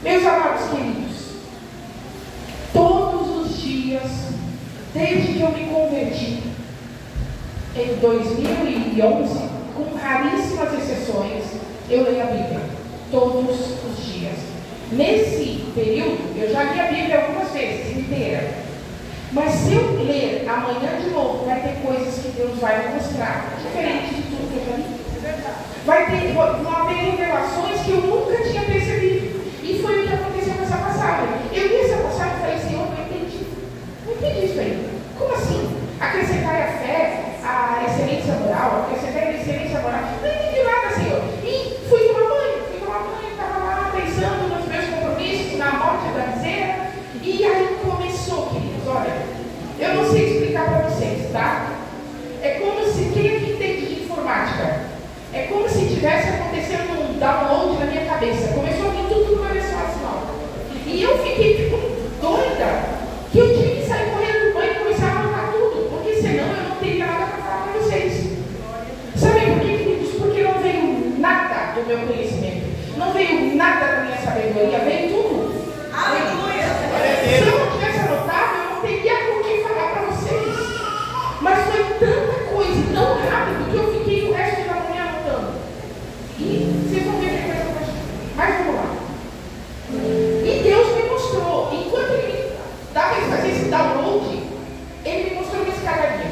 Meus amados queridos, todos os dias, desde que eu me converti, em 2011, com raríssimas exceções, eu leio a Bíblia, todos os dias. Nesse período, eu já li a Bíblia algumas vezes, inteira. Mas se eu ler amanhã de novo, vai ter coisas que Deus vai me mostrar, diferente de tudo que eu já li. Vão haver revelações que eu nunca tinha percebido. E foi o que aconteceu com essa passagem. Eu li essa passagem e falei, Senhor, não entendi. Não entendi isso aí. Como assim? Acrescentar a fé, a excelência moral, acrescentar a excelência moral. Não entendi nada, Senhor. E fui tomar banho, estava lá pensando nos meus compromissos, na morte da miséria. E aí começou, queridos, olha, eu não sei explicar para vocês, tá? É como se, quem aqui entende de informática? É como se tivesse acontecendo um download na minha cabeça. Começou a vir tudo numa versão assim, e eu fiquei doida, que eu tive que sair correndo do banho e começar a anotar tudo, porque senão eu não teria nada para falar para vocês. Sabem por quê, queridos? Porque não veio nada do meu conhecimento, não veio nada da minha sabedoria, veio tudo. Aleluia! Se eu não tivesse anotado, eu não teria com quem falar para vocês. Mas foi tanta coisa e tão rápido que eu fiquei o resto da manhã anotando. E vocês vão ver que coisa mais. Mas vamos lá. E Deus me mostrou, enquanto Ele me dava esse download, Ele me mostrou uma escadaria.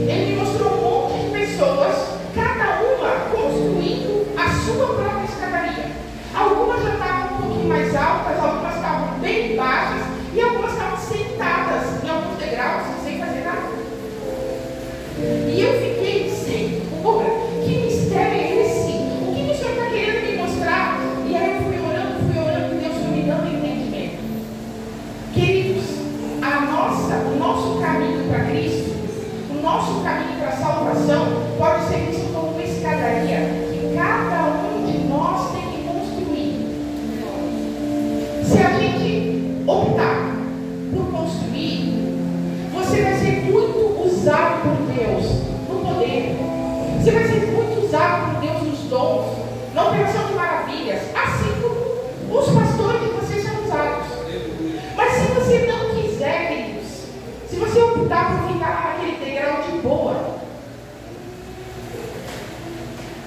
Ele me mostrou um monte de pessoas, cada uma construindo a sua própria escadaria. Algumas já estavam um pouquinho mais altas, algumas estavam bem baixas e algumas estavam sentadas em alguns degraus sem fazer nada. E eu fiquei, Senhor, que mistério é esse? O que o Senhor está querendo me mostrar? E aí eu fui orando, e Deus foi me dando entendimento. Queridos, o nosso caminho para Cristo, o nosso caminho para a salvação, pode ser visto como uma escadaria que cada um de nós tem que construir. Se a gente optar por construir, você vai ser muito usado por Deus no poder. Você vai ser muito usado por Deus nos dons, na operação de maravilhas, assim como os pastores de vocês são usados. Mas se você não quiser, queridos, se você optar por ficar naquele degrau de boa,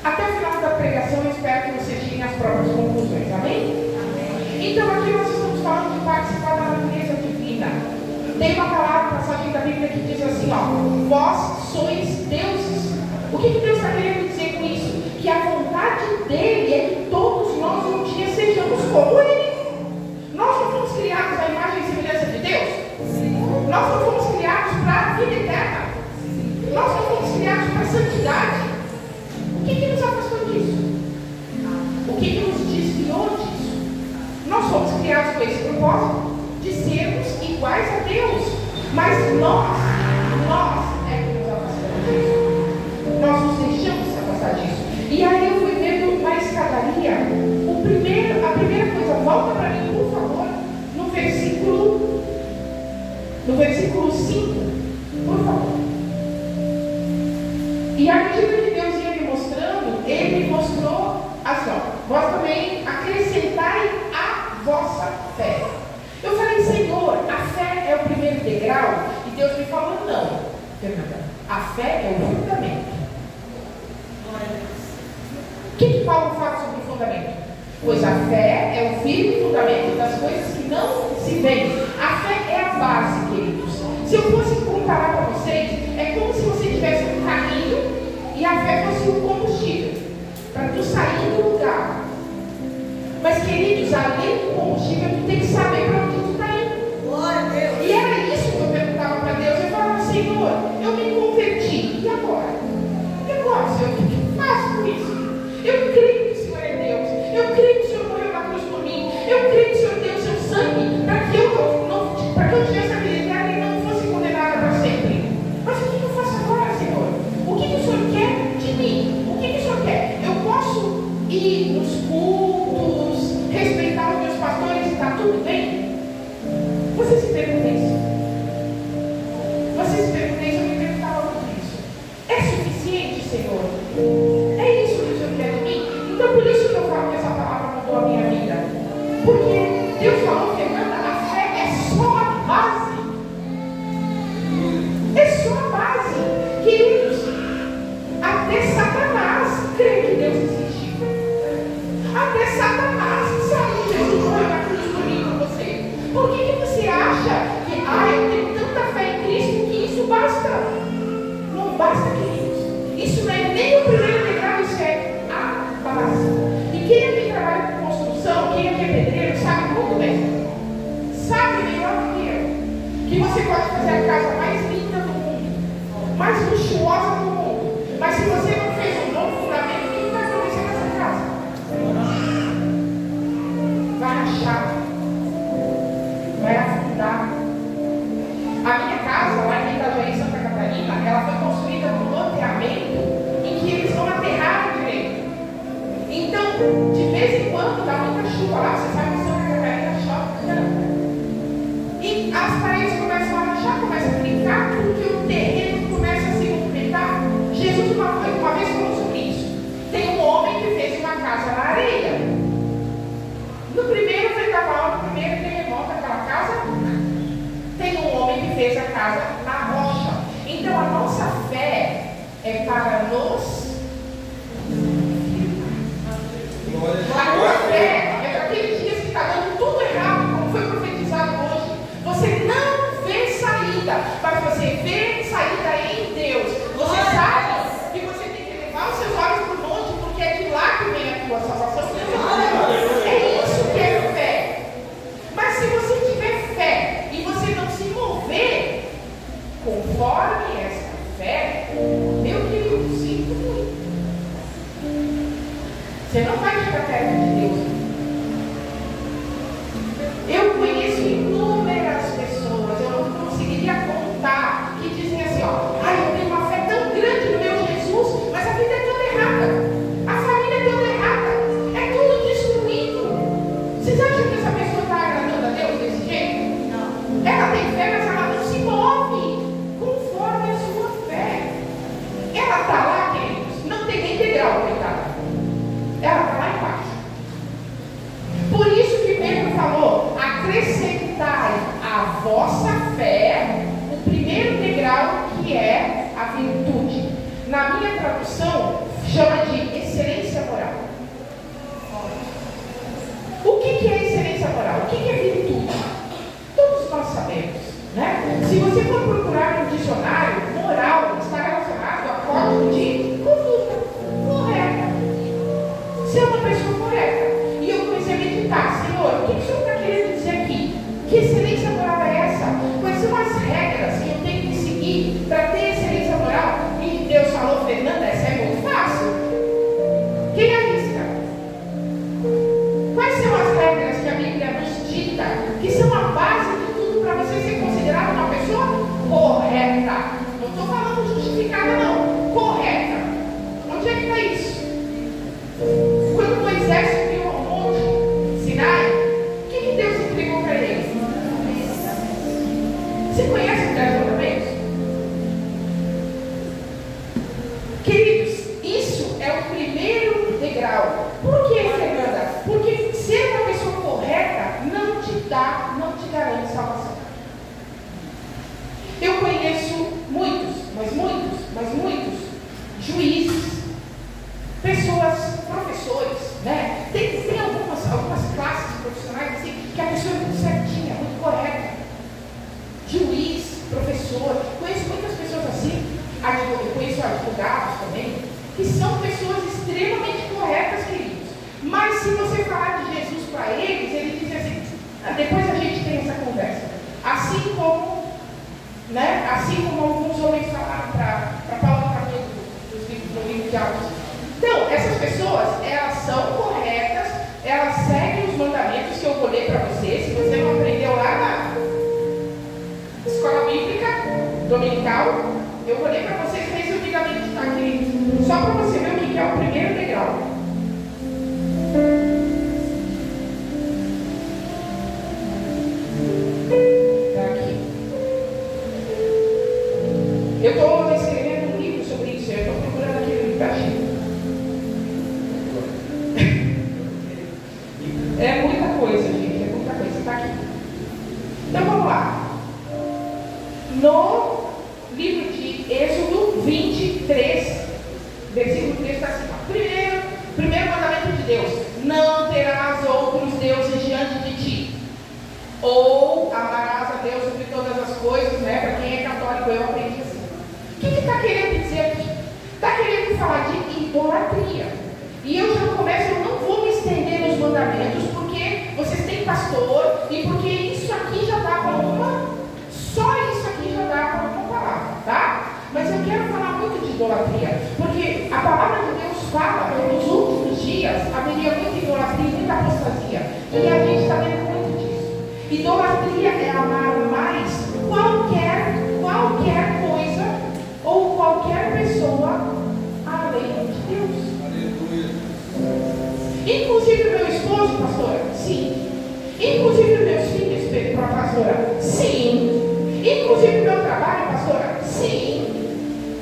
até o final da pregação eu espero que vocês cheguem às próprias conclusões, amém? Então aqui nós estamos falando de participar da natureza divina. Tem uma passagem da Bíblia que diz assim, vós sois deuses. O que Deus está querendo dizer com isso? Que a vontade dele é que todos nós um dia sejamos como ele. Nós não fomos criados à imagem e semelhança de Deus? Sim. Nós não fomos criados para a vida eterna? Sim. Nós não fomos criados para a santidade? O que nos afastou disso? O que nos desviou disso? Nós fomos criados com esse propósito de sermos iguais a Deus, mas nós é que nos afastamos disso. Nós nos deixamos se afastar disso. E aí eu fui vendo na escadaria, a primeira coisa, volta para mim, por favor, no versículo 5, por favor. E à medida que Deus ia me mostrando, Ele me mostrou assim, vós também acrescentai a vossa fé. Eu falei, Senhor, a fé é o primeiro degrau? E Deus me falou, não, Fernanda, a fé é o fundamento. O que Paulo fala sobre o fundamento? Pois a fé é o firme fundamento das coisas que não se veem. A fé é a base, queridos. Se eu fosse comparar para vocês, é como se você tivesse um carrinho e a fé fosse o combustível para tu sair do lugar. Mas, queridos, além do combustível, tu tem que saber para onde tu está indo. Glória a Deus. E era isso que eu perguntava para Deus. Eu falava, Senhor, eu me converti. E agora? E agora, Senhor, o que eu faço com isso? Eu creio que o Senhor é Deus. Eu creio que o Senhor morreu na cruz por mim. Eu creio que o Senhor deu o seu sangue para que eu tivesse a vida eterna e não fosse condenada para sempre. Mas o que eu faço agora, Senhor? O que o Senhor quer de mim? O que o Senhor quer? Eu posso ir nos cultos, respeitar os meus pastores e está tudo bem? Você se pergunta isso? Você se pergunta isso? Eu me perguntava muito isso. É suficiente, Senhor? É isso que o Senhor quer de mim? Então por isso que eu falo que essa palavra mudou a minha vida. Porque que é pedreiro sabe muito bem. Sabe melhor do que eu. Que você pode fazer a casa mais linda do mundo, mais luxuosa do mundo. Mas se você não fez um novo fundamento, o que vai acontecer nessa casa? Vai rachar. Vai afundar. A minha casa, lá em Itajaí, Santa Catarina, ela foi construída num loteamento em que eles não aterraram direito. Então, de vez em quando, dá muita chuva lá, você sabe que Santa Catarina chove tanto. E as paredes começam a rachar, começam a brincar, porque o terreno começa a se movimentar. Jesus uma vez falou sobre isso. Tem um homem que fez uma casa na areia. No primeiro vendaval, no primeiro terremoto daquela casa, tem um homem que fez a casa na rocha. Então a nossa fé é para nos. A tua fé é para aqueles dias que está dando tudo errado, como foi profetizado hoje. Você não vê saída, mas você vê saída em Deus. Você sabe que você tem que levar os seus olhos para o monte, porque é de lá que vem a tua salvação. É isso que é fé. Mas se você tiver fé e você não se mover conforme essa fé, meu querido, sinto muito. Você não vai chegar perto de Deus. Eu conheço inúmeras pessoas, eu não conseguiria contar, que dizem assim, ó, eu tenho uma fé tão grande no meu Jesus, mas a vida é toda errada, a família é toda errada, é tudo destruído. Vocês acham que essa pessoa está agradando a Deus desse jeito? Não. Ela tem fé, mas ela não se move conforme a sua fé. Ela está lá, queridos, não tem nem degrau, coitada. Ela está lá embaixo. Por isso que Pedro falou, acrescentai à vossa fé o primeiro degrau, que é a virtude. Na minha tradução, chama de excelência moral. O que é excelência moral? O que é virtude? Todos nós sabemos, né? Se você for procurar no dicionário, moral está relacionado a código de conduta correta. Ser uma pessoa correta. E eu comecei a meditar, Senhor, o que o Senhor está querendo dizer aqui? Que excelência moral é essa? Quais são as regras que eu tenho que seguir para ter excelência moral? E Deus falou, Fernanda, essa é muito fácil. Quem arrisca? Quais são as regras que a Bíblia nos dita, que são a base de tudo para você ser considerado uma pessoa correta? Não estou falando justificada, não. Correta. Onde é que está isso? Quando Moisés subiu ao monte Sinai, o que Deus entregou para ele? Você conhece os 10 mandamentos? Queridos, isso é o primeiro degrau. Por que, Fernanda? Porque ser uma pessoa correta não te garante salvação. Eu conheço muitos juízes, pessoas, professores, né? Tem algumas classes profissionais assim, que a pessoa é muito certinha, muito correta. Juiz, professor, conheço muitas pessoas assim, conheço advogados também, que são pessoas extremamente corretas, queridos. Mas se você falar de Jesus para eles, eles dizem assim, depois a gente tem essa conversa. Assim como alguns homens falaram para Paulo no livro de Atos. Então, essas pessoas, elas são corretas, elas seguem os mandamentos que eu vou ler para você. Se você não aprendeu lá na escola bíblica dominical, eu vou ler para vocês resumidamente, tá, queridos? Só para você ver o que é o primeiro degrau. Tá aqui. Eu estou escrevendo um livro sobre isso, eu estou procurando aqui no livro. É muita coisa, gente, é muita coisa, está aqui. Então vamos lá. No livro de Êxodo 23, versículo 3 está assim. Primeiro mandamento de Deus: não terás outros deuses diante de ti. Ou amarás a Deus sobre todas as coisas, né? Para quem é católico, eu aprendi assim. O que está querendo dizer aqui? Está querendo falar de idolatria. E eu já começo, eu não vou me estender nos mandamentos, porque Idolatria é amar mais qualquer coisa ou qualquer pessoa além de Deus. Inclusive meu esposo, pastora? Sim. Inclusive meus filhos, para a pastora? Sim. Inclusive meu trabalho, pastora? Sim.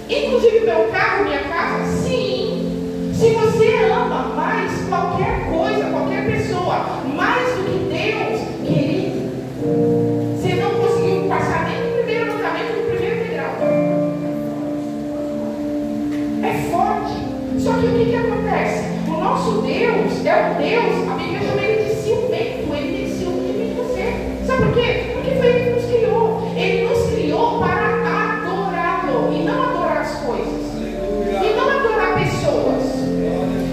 Inclusive meu carro, minha casa? Sim. Se você ama mais qualquer coisa, qualquer pessoa, mais do que Deus, querido, você não conseguiu passar nem no primeiro mandamento, no primeiro degrau. É forte. Só que o que acontece? O nosso Deus é um Deus, a Bíblia chama ele de ciumento, ele tem ciúme de mim e de você. Sabe por quê? Porque foi ele que nos criou. Ele nos criou para adorá-lo e não adorar as coisas. E não adorar pessoas.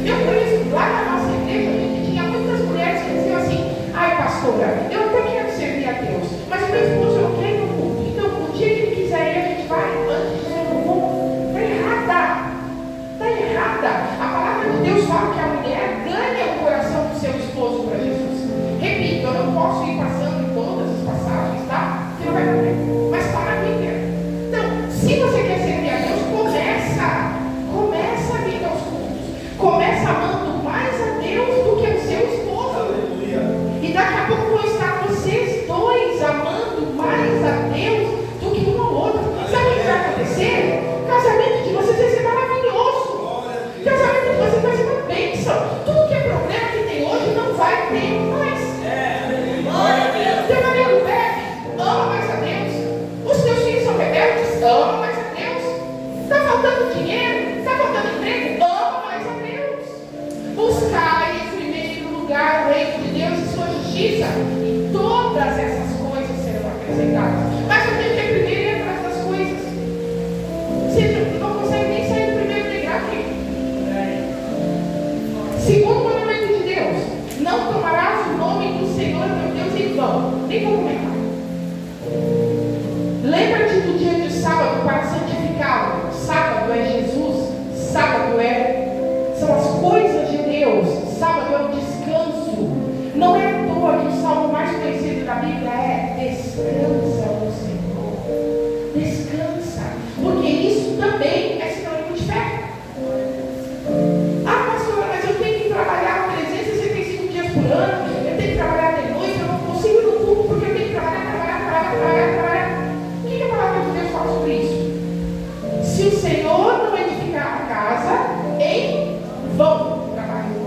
Eu conheço lá na nossa igreja, a gente tinha muitas mulheres que diziam assim: ai, pastora, eu até quero servir a Deus, mas o meu esposo não quer ir no culto. Então, o dia que ele quiser ir, a gente vai antes de dizer no culto. Está errada. Está errada. A palavra de Deus fala que a mulher ganha o coração do seu esposo para Jesus. Repito, eu não posso ir passando em todas as passagens, tá? Porque não vai dar tempo. Mas para a Bíblia. Então, se você quer servir a Deus, começa a vir aos cultos. Começa amando mais a Deus do que o seu esposo. Aleluia. E daqui a pouco vão estar vocês dois amando mais a Deus do que um ao outro. Aleluia. Sabe o que vai acontecer? O casamento de vocês vai ser maravilhoso. O casamento de vocês vai ser uma bênção. Tudo que é problema que tem hoje não vai ter mais. Teu marido bebe, ama mais a Deus. Os teus filhos são rebeldes, ama mais a Deus. Está faltando dinheiro, está faltando emprego, ama mais a Deus. Buscai em primeiro lugar o reino de Deus e sua justiça, e todas essas coisas serão acrescentadas. Mas eu tenho que ir primeiro ir atrás das coisas. Você não consegue nem sair do primeiro degrau aqui. Segundo mandamento de Deus: não tomarás o nome do Senhor teu Deus em vão. Nem vou comentar. Lembra-te do dia de sábado para santificá-lo. Sábado é Jesus. Sábado são as coisas de Deus. Sábado é o descanso. Não é à toa que o salmo mais conhecido da Bíblia é: descansa no Senhor. Descansa. Porque isso também é sinônimo de fé. Ah, pastora, mas eu tenho que trabalhar 365 dias por ano. Eu tenho que trabalhar de noite. Eu não consigo ir no culto porque eu tenho que trabalhar. O que a palavra de Deus fala sobre isso? Se o Senhor não edificar a casa, em vão trabalham.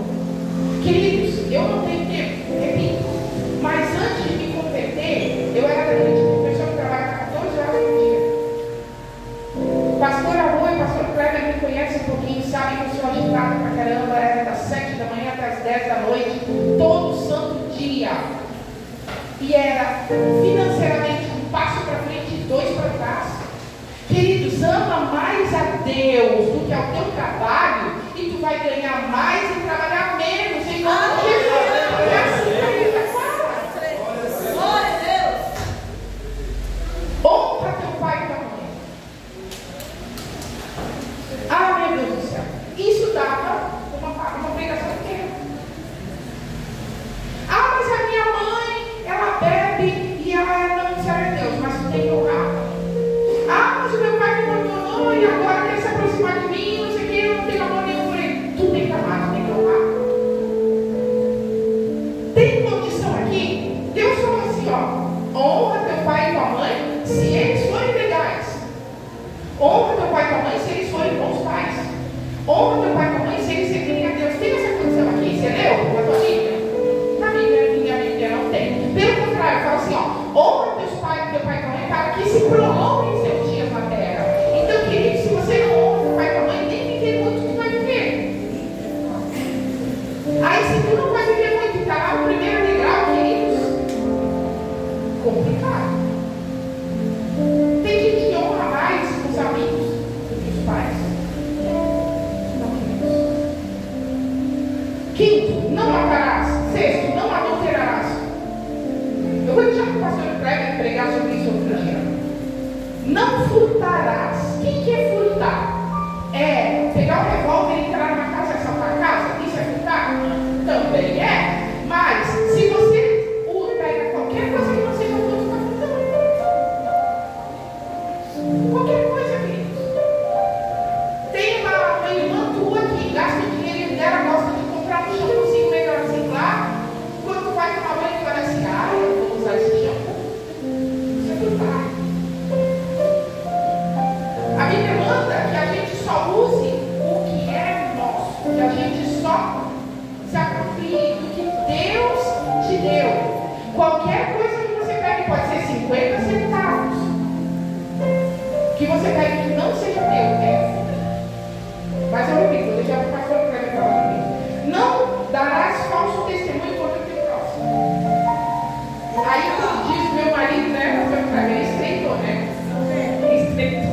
Queridos, eu não tenho tempo, repito, mas antes de me converter, eu era daquele tipo de pessoa que trabalha 14 horas por dia. Pastor Arroio e pastor Kleber me conhecem um pouquinho, sabem que eu sou agitada pra caramba, era das 7 da manhã até as 10 da noite, todo santo dia. E era financeiramente um passo para frente e 2 para trás. Queridos, ama mais a Deus do que ao teu trabalho, e tu vai ganhar mais e trabalhar menos em nome de Jesus. É assim que a Bíblia fala. Glória a Deus. Honra teu pai e tua mãe. Ah, meu Deus do céu. Isso dava uma pregação inteira. Ah, mas a minha mãe, ela bebe e ela não serve a Deus, mas tu tem que honrar. Ah, mas o meu pai me abandonou e agora quer se aproximar de mim, não sei o que, eu não tenho amor nenhum por ele. Tu tem que amar, tu tem que usufruir do que Deus te deu. Qualquer coisa que você pegue, pode ser 50 centavos, que você pegue que não seja teu, mas eu repito, vou deixar para o pastor que vai me falar comigo. Não darás falso testemunho contra o teu próximo. Aí, como diz meu marido, né? Ele estreitou, né? Estreitou.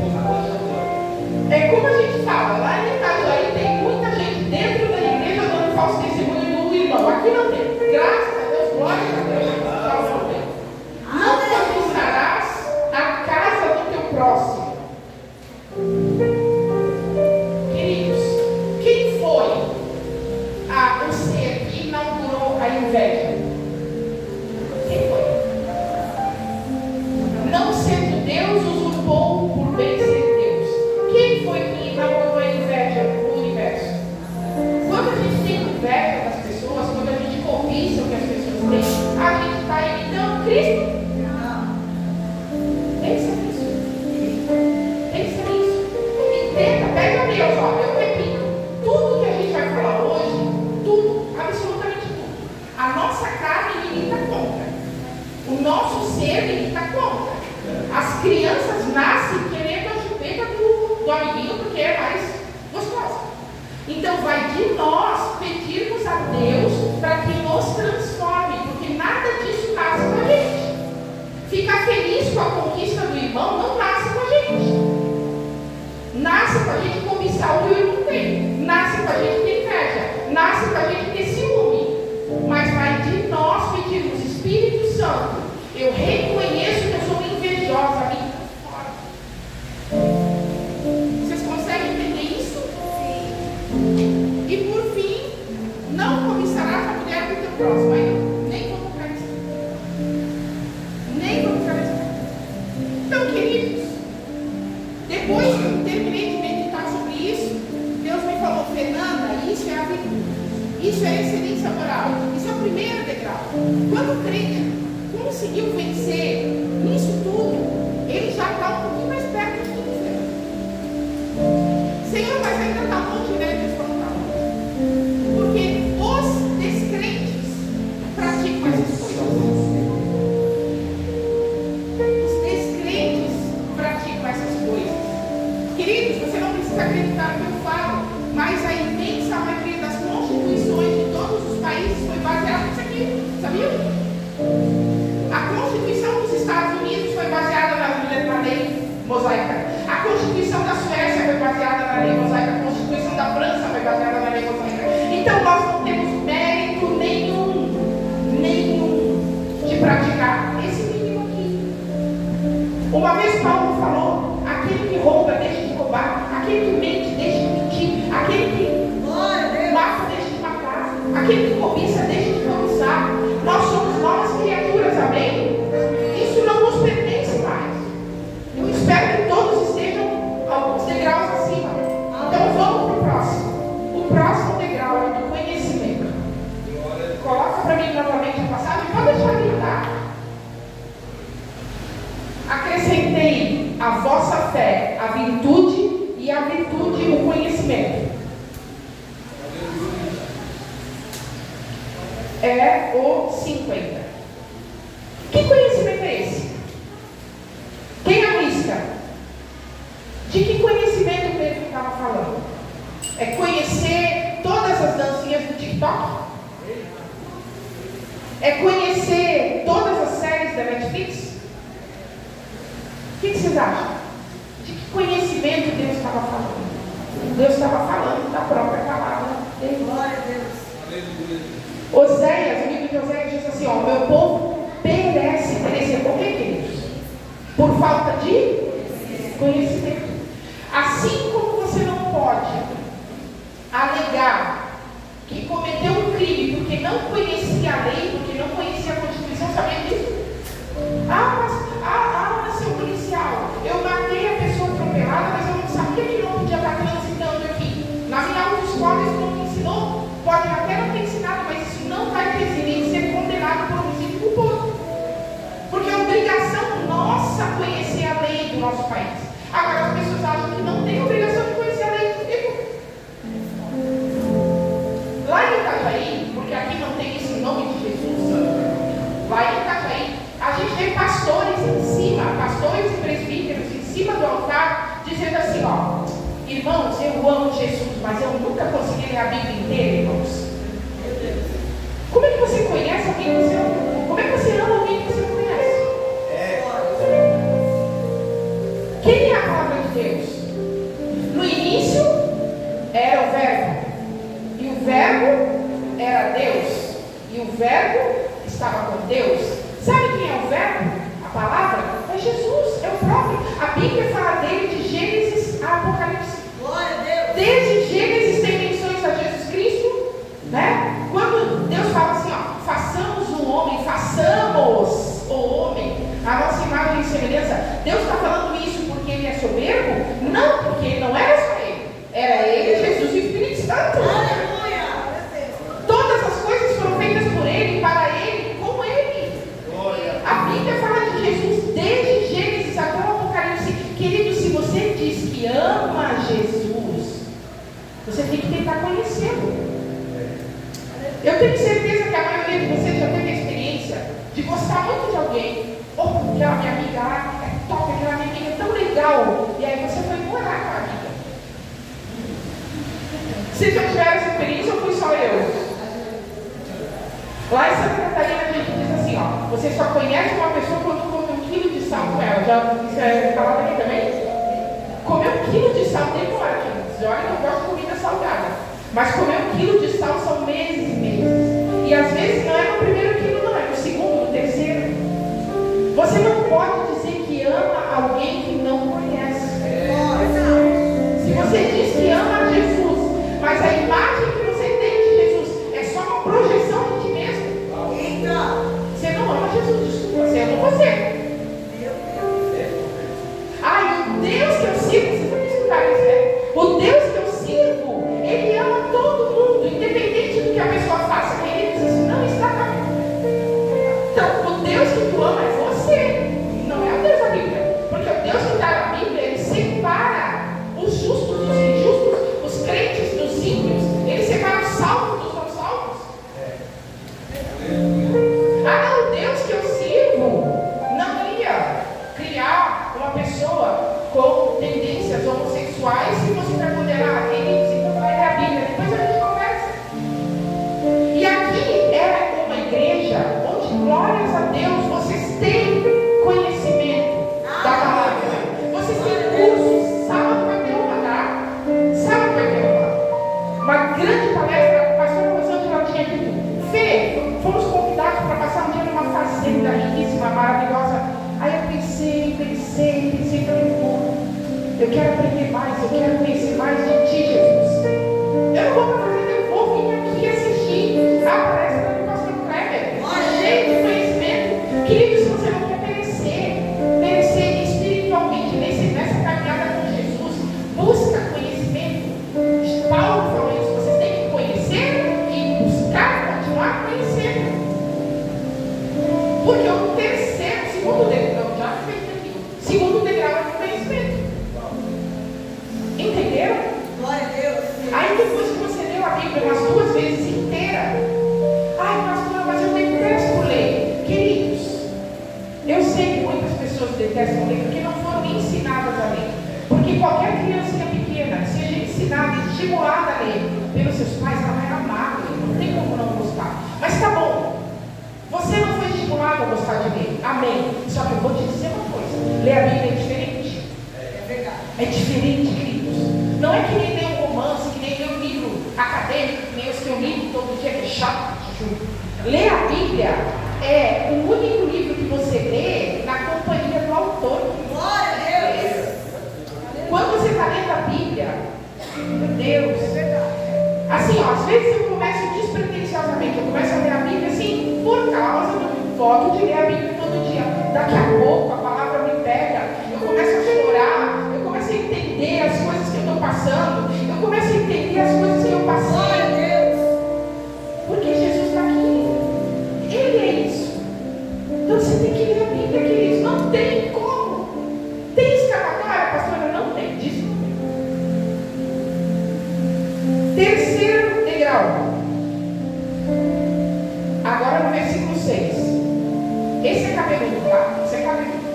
É como a gente fala, lá em Itajaí tem muita gente dentro da igreja dando falso testemunho do irmão. Aqui não tem. Graças a Deus, glória a Deus, não tem. Não cobiçarás a casa do teu próximo. Queridos, quem foi o ser que inaugurou a inveja? Quem foi? Não sendo Deus, usurpou por bem ser Deus. Quem foi que inaugurou a inveja no universo? Quando a gente tem inveja das pessoas, quando a gente cobiça o que as pessoas têm, a gente está imitando Cristo? Pensa nisso. Pensa nisso. Entenda, pega Deus, ó, eu repito. Tudo que a gente vai falar hoje, tudo, absolutamente tudo, a nossa carne milita contra. O nosso ser milita contra. As crianças nascem querendo a chupeta do amiguinho porque é mais gostosa. Então vai de nós pedirmos a Deus para que nos transforme, porque nada disso nasce com a gente. Ficar feliz com a conquista do irmão não nasce com a gente. Nasce com a gente cobiçar o que o irmão tem. Nasce com a gente ter inveja. Nasce com a gente ter ciúme. Mas vai de nós pedirmos, Espírito Santo, eu reconheço que eu sou invejosa, me transforma. Vocês conseguem entender isso? Sim. E por fim, não cobiçarás a mulher do teu próximo. Aí, nem vou tocar nisso. Nem vou tocar nisso. Então, queridos, depois que eu terminei de meditar sobre isso, Deus me falou, Fernanda, isso é a virtude. Isso é a excelência moral. Isso é o primeiro degrau. Quando o crente conseguiu vencer nisso tudo, ele já está um pouquinho mais perto de tudo. Senhor, mas ainda está longe, né? Deus falou, está longe. Porque os descrentes praticam essas coisas. Os descrentes praticam essas coisas. Queridos, você não precisa acreditar no que eu falo, mas a imensa maioria das constituições de todos os países foi baseada nisso aqui. Sabia? A Constituição dos Estados Unidos foi baseada na lei mosaica. A Constituição da Suécia foi baseada na lei mosaica. A Constituição da França foi baseada na lei mosaica. Então nós não temos mérito nenhum de praticar esse mínimo aqui. Uma vez Paulo falou, aquele que rouba, deixa de roubar. Aquele que mente, deixa de mentir. Aquele que mata, deixa de matar. Aquele que cobiça, deixa de cobiçar. Nós somos novas criaturas, amém? Isso não nos pertence mais. Eu espero que todos estejam alguns degraus acima. Então vamos para o próximo. O próximo degrau é do conhecimento. Coloca para mim novamente a passagem. Pode deixar gritar. Acrescentei a vossa fé, a virtude, e a virtude, o conhecimento. É o 50. Que conhecimento é esse? Quem arrisca? De que conhecimento o Pedro estava falando? É conhecer todas as dancinhas do TikTok? É conhecer todas as séries da Netflix? O que vocês acham? De que conhecimento Deus estava falando? Deus estava falando da própria palavra dele. Glória a Deus. Aleluia. Oséias, o livro de Oséias diz assim, ó, meu povo pereceu por quê, queridos? Por falta de conhecimento. Assim como você não pode alegar que cometeu um crime porque não conhecia a lei, porque não conhecia a Constituição, sabia disso? Mas seu policial, eu matei a pessoa atropelada, mas eu não sabia que não podia estar transitando aqui. Na minha autoescola isso não me ensinou, pode até não ter ensinado, mas isso não vai interferir em ser condenado por homicídio culposo. Porque é obrigação nossa conhecer a lei do nosso país. Agora as pessoas acham que não tem obrigação de conhecer a lei do tipo. Lá em Itajaí, porque aqui não Irmãos, eu amo Jesus, mas eu nunca consegui ler a Bíblia inteira, irmãos. Como é que você conhece alguém que você ama? Como é que você ama alguém que você não conhece? Quem é a palavra de Deus? No início era o Verbo, e o Verbo era Deus, e o Verbo estava com Deus. Sabe quem é o Verbo? A palavra é Jesus, é o próprio. A Bíblia fala dele de Gênesis a Apocalipse. Glória a Deus. Desde Gênesis tem menções a Jesus Cristo, né? Quando Deus fala assim, ó, façamos o homem, façamos o homem a nossa imagem e semelhança. Deus está falando isso porque ele é soberbo? Não, porque ele não era só ele. Era ele, Jesus e o Espírito Santo. Aleluia. Todas as coisas foram feitas por ele, para ele, com ele. A Bíblia fala de Jesus desde Gênesis até o Apocalipse. Querido, se você diz que ama Jesus, você tem que tentar conhecê-lo. Eu tenho certeza que a maioria de vocês já teve a experiência de gostar muito de alguém. Oh, aquela minha amiga lá é top, aquela minha amiga é tão legal. E aí você foi morar com a amiga. Vocês já tiveram essa experiência ou fui só eu? Lá em Santa Catarina a gente diz assim, ó, você só conhece uma pessoa quando come 1 quilo de sal com ela. Isso é falado aqui também? Comer 1 quilo de sal demora, gente. Olha, eu não gosto de comida salgada. Mas comer 1 quilo de sal são meses e meses. E às vezes não é no primeiro quilo, não, é no segundo, no terceiro. Você não pode dizer que ama alguém que não conhece. Se você diz que ama Jesus, mas a imagem que você tem de Jesus é só uma projeção de ti mesmo, você não ama Jesus, desculpa, você ama você. O Deus que eu sirvo, vocês vão escutar isso, né? O Deus que eu sirvo, Ele ama todo mundo, independente do que a pessoa faça. Queridos, isso não está caminho. Então, o Deus que tu ama é você, não é o Deus da Bíblia. Porque o Deus que está na Bíblia, Ele separa os justos dos injustos, os crentes dos ímpios, Ele separa os salvos dos não salvos. O Deus que eu sirvo não ia criar uma pessoa com tendências homossexuais se você vai condenar queridos, então vai ler a Bíblia, depois a gente conversa. E aqui é uma igreja onde, glórias a Deus, vocês têm conhecimento da palavra. Vocês têm cursos, sábado vai ter uma, tá? Sábado vai ter uma grande palestra, a pastora Rosângela tinha dito, Fê, fomos convidados para passar um dia numa fazenda riquíssima, maravilhosa. Aí eu pensei, falei, eu quero aprender mais, eu quero conhecer mais de ti, Jesus. Eu não vou para fazenda, eu vou vir aqui assistir a palestra do pastor Kleber, cheio de conhecimento. Querido, se você não quer perecer espiritualmente nessa caminhada com Jesus, busca conhecimento. Paulo falou isso, vocês têm que conhecer e buscar continuar conhecendo. Porque o segundo degrau, já feito aqui, segundo degrau é o conhecimento. Entenderam? Glória a Deus. Aí depois que você leu a Bíblia umas 2 vezes inteira, pastor, mas eu detesto ler. Queridos, eu sei que muitas pessoas detestam ler porque não foram ensinadas a ler. Porque qualquer criancinha pequena, seja ensinada e estimulada a ler pelos seus pais, ela vai amar ler. Não tem como não gostar. Mas tá bom. Você não foi estimulado a gostar de ler. Amém. Só que eu vou te dizer uma coisa. Ler a Bíblia é diferente. É verdade. É diferente, queridos. Não é que nem ler um romance, que nem ler um livro acadêmico, que nem os que eu li todo dia, que é chato. Ler a Bíblia é o único livro que você lê na companhia do autor. Glória a Deus. Quando você está lendo a Bíblia, meu Deus, assim, ó, às vezes eu começo despretensiosamente, eu começo a ler a Bíblia assim, por causa do foco de ler a Bíblia todo dia. Daqui a pouco a palavra me pega, eu começo a chorar, eu começo a entender as coisas que eu estou passando, eu começo a entender as coisas que eu passei. Glória a Deus. Porque Jesus está aqui, Ele é isso. Então você tem que ler a Bíblia, queridos, não tem como. Tem escapatória, pastora? Não tem, disso não tem. Terceiro degrau. Agora no versículo 6. Esse é cabeludo, tá? Esse é cabeludo.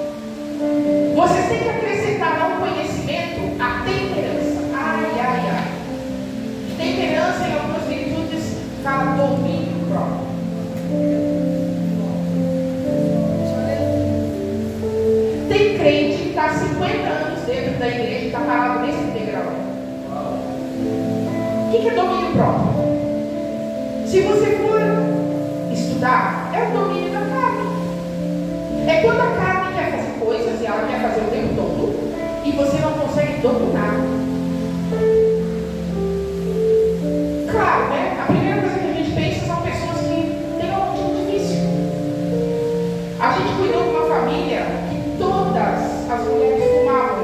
Vocês têm que acrescentar ao conhecimento a temperança. liderança em algumas virtudes fala domínio próprio. Tem crente que está há 50 anos dentro da igreja e está parado nesse degrau. O que é domínio próprio? Se você for estudar, é o domínio da carne. É quando a carne quer fazer coisas e ela quer fazer o tempo todo e você não consegue dominar. Claro, né? A primeira coisa que a gente pensa são pessoas que têm algum tipo de vício. A gente cuidou de uma família que todas as mulheres fumavam.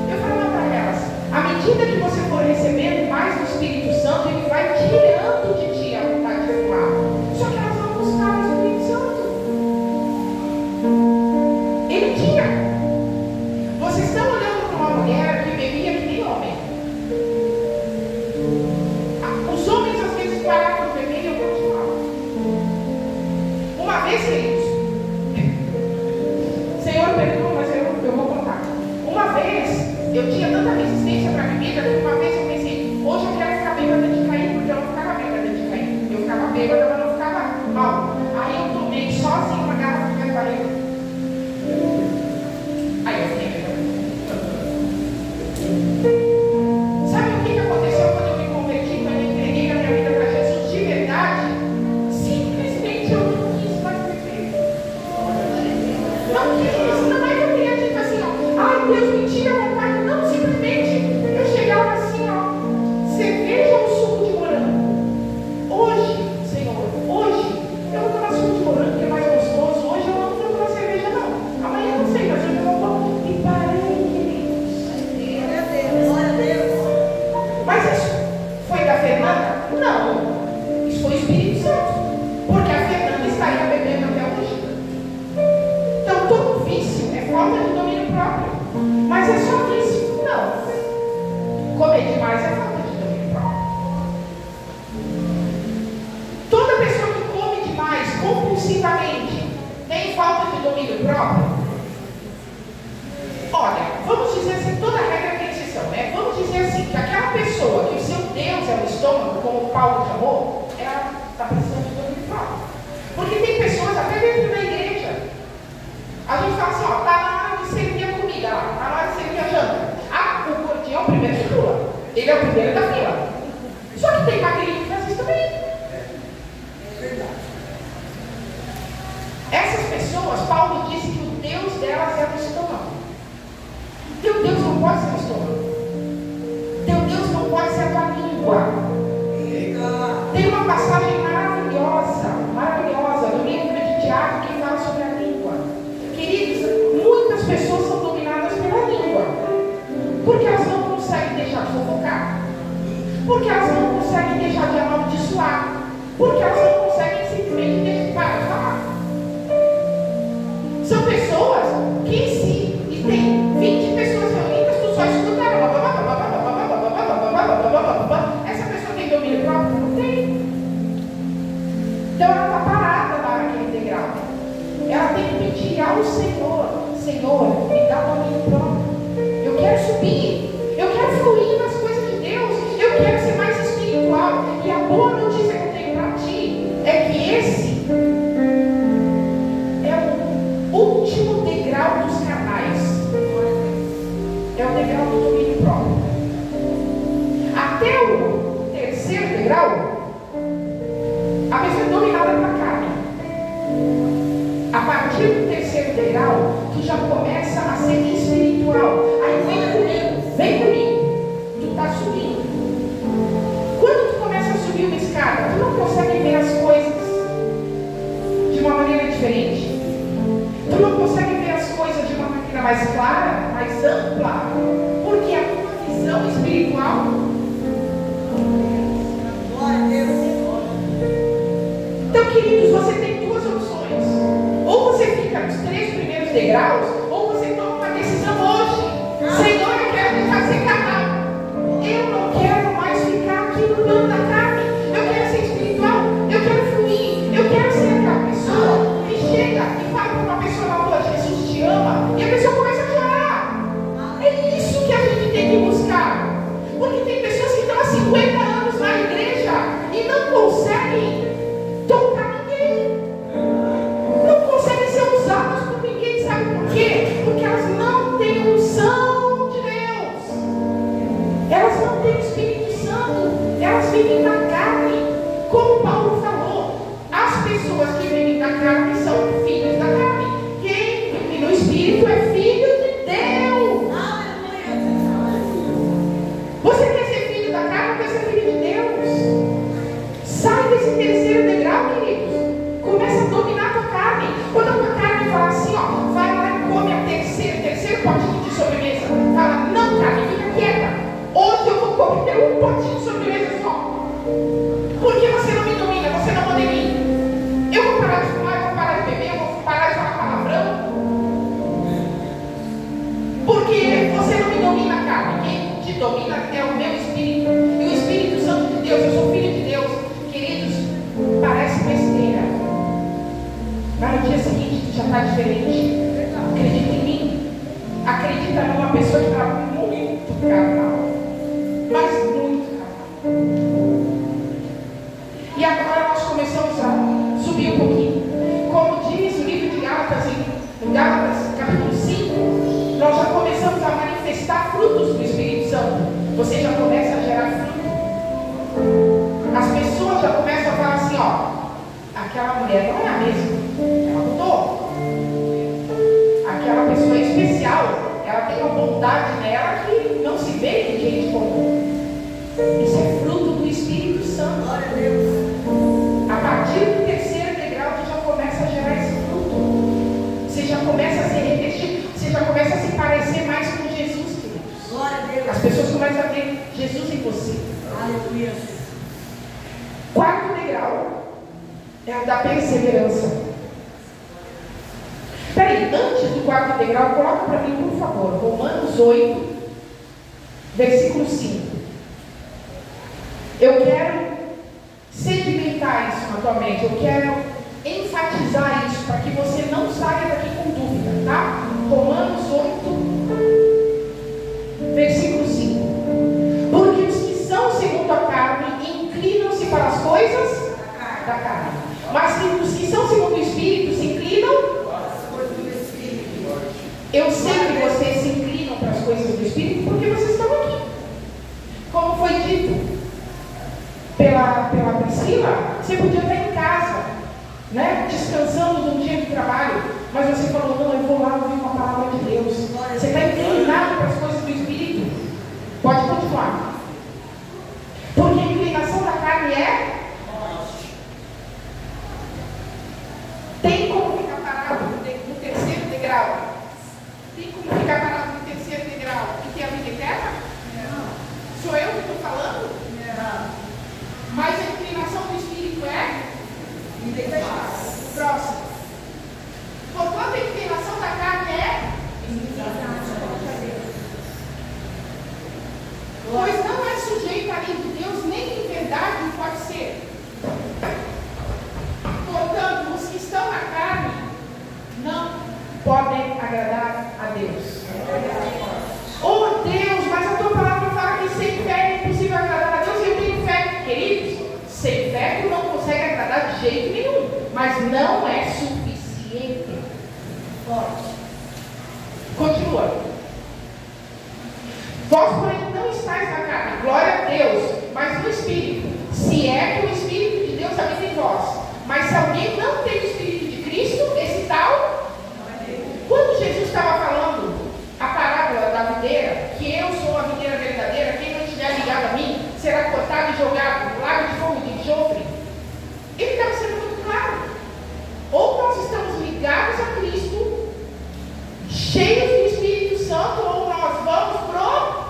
Eu falava para elas, à medida que você for recebendo mais do Espírito Santo, ele vai tirando de ti a vontade de fumar. Só que elas não buscaram o Espírito Santo. Ele tinha. Vocês estão olhando para uma mulher que bebia que nem homem. Os homens às vezes paravam de beber e eu continuava. Uma vez, queridos, Senhor, perdoa, mas eu vou contar. Uma vez, eu tinha tanta resistência para a bebida que uma vez eu pensei, hoje eu quero ficar bêbada de cair, porque eu não ficava bêbada de cair. Eu ficava bêbada, mas não ficava mal. Aí eu tomei sozinho uma garrafa de barriga. Aí eu fiquei bêbada. Sabe o que aconteceu quando eu me converti, quando eu entreguei a minha vida para Jesus de verdade? Simplesmente eu não quis mais beber. Não quis, não é que eu queria dizer assim, ó, ai Deus, me tira a vontade. Não, simplesmente eu chegava assim, ó, cerveja ou suco de morango? Hoje, Senhor, hoje, eu vou tomar suco de morango, que é mais gostoso. Hoje eu não vou tomar cerveja, não. Amanhã eu não sei, mas hoje eu não vou. E parei, queridos. Glória a Deus. Mas isso foi da Fernanda? Não. Isso foi o Espírito Santo. Porque a Fernanda estaria bebendo até hoje. Então, todo vício é falta de domínio próprio. Mas é só vício? Não. Comer demais é falta de domínio próprio. Toda pessoa que come demais, compulsivamente, tem falta de domínio próprio? Olha, vamos dizer assim, toda regra tem exceção, né? Vamos dizer assim, que aquela pessoa que o seu Deus é o estômago, como Paulo chamou, ela está precisando de domínio próprio. Porque tem pessoas, até dentro da igreja, a gente fala assim, ó, está na hora de servir a comida lá, está na hora de servir a janta. Ah, o gordinho é o primeiro de fila, ele é o primeiro da fila. Só que tem magrinho que faz isso também. É verdade. Essas pessoas, Paulo disse que o Deus delas é o estômago. Teu Deus não pode ser o estômago. Teu Deus não pode ser a tua língua. Tem uma passagem maravilhosa no livro de Tiago que fala sobre a língua. Queridos, muitas pessoas são dominadas pela língua. Porque elas não conseguem deixar de fofocar. Porque elas não conseguem deixar de amaldiçoar. Porque elas não conseguem simplesmente deixar de falar. São pessoas que em si, e tem 20 pessoas reunidas, tu só escuta essa pessoa tem domínio próprio? Não tem. Então ela está parada lá naquele degrau. Ela tem que pedir ao Senhor, Senhor, me dá domínio próprio. Eu quero subir, eu quero fluir nas coisas de Deus, eu quero ser mais espiritual. E a boa notícia que eu tenho para ti é que esse é o último degrau dos canais. É o degrau do domínio próprio. Até o terceiro degrau, a pessoa é dominada pela carne. A partir do terceiro degrau, tu já começa a ser espiritual. Aí vem comigo. Tu está subindo. Quando tu começa a subir uma escada, tu não consegue ver as coisas de uma maneira diferente. Tu não consegue ver as coisas de uma maneira mais clara, mais ampla, porque a tua visão espiritual. Glória a Deus. Então, queridos, você tem duas opções. Ou você fica nos 3 primeiros degraus, ou você toma uma decisão hoje. Senhor, eu quero me fazer canal. Eu não quero mais ficar aqui no plano da carne. Eu quero ser espiritual. Eu quero fluir. Eu quero ser aquela pessoa que chega e fala para uma pessoa na rua, Jesus te ama, e a pessoa começa a chorar. É isso que a gente tem que buscar. Porque esse terceiro degrau, queridos, começa a dominar a tua carne. Quando a tua carne fala assim, ó, vai lá e come a terceiro potinho de sobremesa. Fala, não, carne, fica quieta. Hoje eu vou comer um potinho de sobremesa só. Porque você não me domina, você não manda em mim. Eu vou parar de fumar, eu vou parar de beber, eu vou parar de falar palavrão. Porque você não me domina, carne. Quem te domina é o meu espírito. E o Espírito Santo de Deus, eu sou filho de Deus. Queridos, parece besteira. Mas no dia seguinte tu já está diferente. Acredita em mim. Acredita numa pessoa que está muito carnal. Mas muito carnal. E agora nós começamos a subir um pouquinho. Como diz o livro de Gálatas, em Gálatas, capítulo 5, nós já começamos a manifestar frutos do Espírito Santo. Você já começa a gerar fruto. As pessoas já começam a falar assim, ó, aquela mulher não é a mesma, ela mudou. Aquela pessoa é especial, ela tem uma bondade nela que não se vê em gente comum. Isso é fruto do Espírito Santo. Glória a Deus. A partir do terceiro degrau, tu já começa a gerar esse fruto. Você já começa a se revestir, você já começa a se parecer mais com Jesus, queridos. Glória a Deus. As pessoas começam a ver Jesus em você. Aleluia. Quarto degrau é o da perseverança. Peraí, antes do quarto degrau, coloca para mim, por favor, Romanos 8, versículo 5. Eu quero sedimentar isso na tua mente, eu quero enfatizar isso para que você não saia daqui com dúvida, tá? Romanos 8, versículo 5. Porque os que são segundo a carne inclinam-se para as coisas da carne, mas os que são segundo o Espírito se inclinam. Eu sei que vocês se inclinam para as coisas do Espírito porque vocês estão aqui. Como foi dito pela Priscila, você podia estar em casa, né, descansando de um dia de trabalho, mas você falou, não, eu vou lá ouvir uma palavra de Deus. Você está inclinado para as coisas do Espírito. Pode continuar. Porque a inclinação da carne é... Tem como ficar parado no terceiro degrau? Tem como ficar parado no terceiro degrau e ter a vida eterna? Não. Sou eu que estou falando? Não. Mas a inclinação do Espírito é? Próximo. Porquanto a inclinação da carne é? Pois não é sujeito à lei de Deus, nem em verdade pode ser. Portanto, os que estão na carne não podem agradar a Deus. Oh Deus, mas a tua palavra fala que sem fé é impossível agradar a Deus. Eu tenho fé, queridos. Sem fé tu não consegue agradar de jeito nenhum, mas não é suficiente. Continua. Vós, porém, não estáis na carne, glória a Deus, mas no Espírito. Se é que o Espírito de Deus habita em vós. Mas se alguém não tem o Espírito de Cristo, esse tal... Quando Jesus estava falando a parábola da videira, que eu sou a videira verdadeira, quem não estiver ligado a mim, será cortado e jogado no lago de fogo e de enxofre, ele estava sendo muito claro. Ou nós estamos ligados a Cristo, cheios do Espírito Santo, ou nós vamos pro...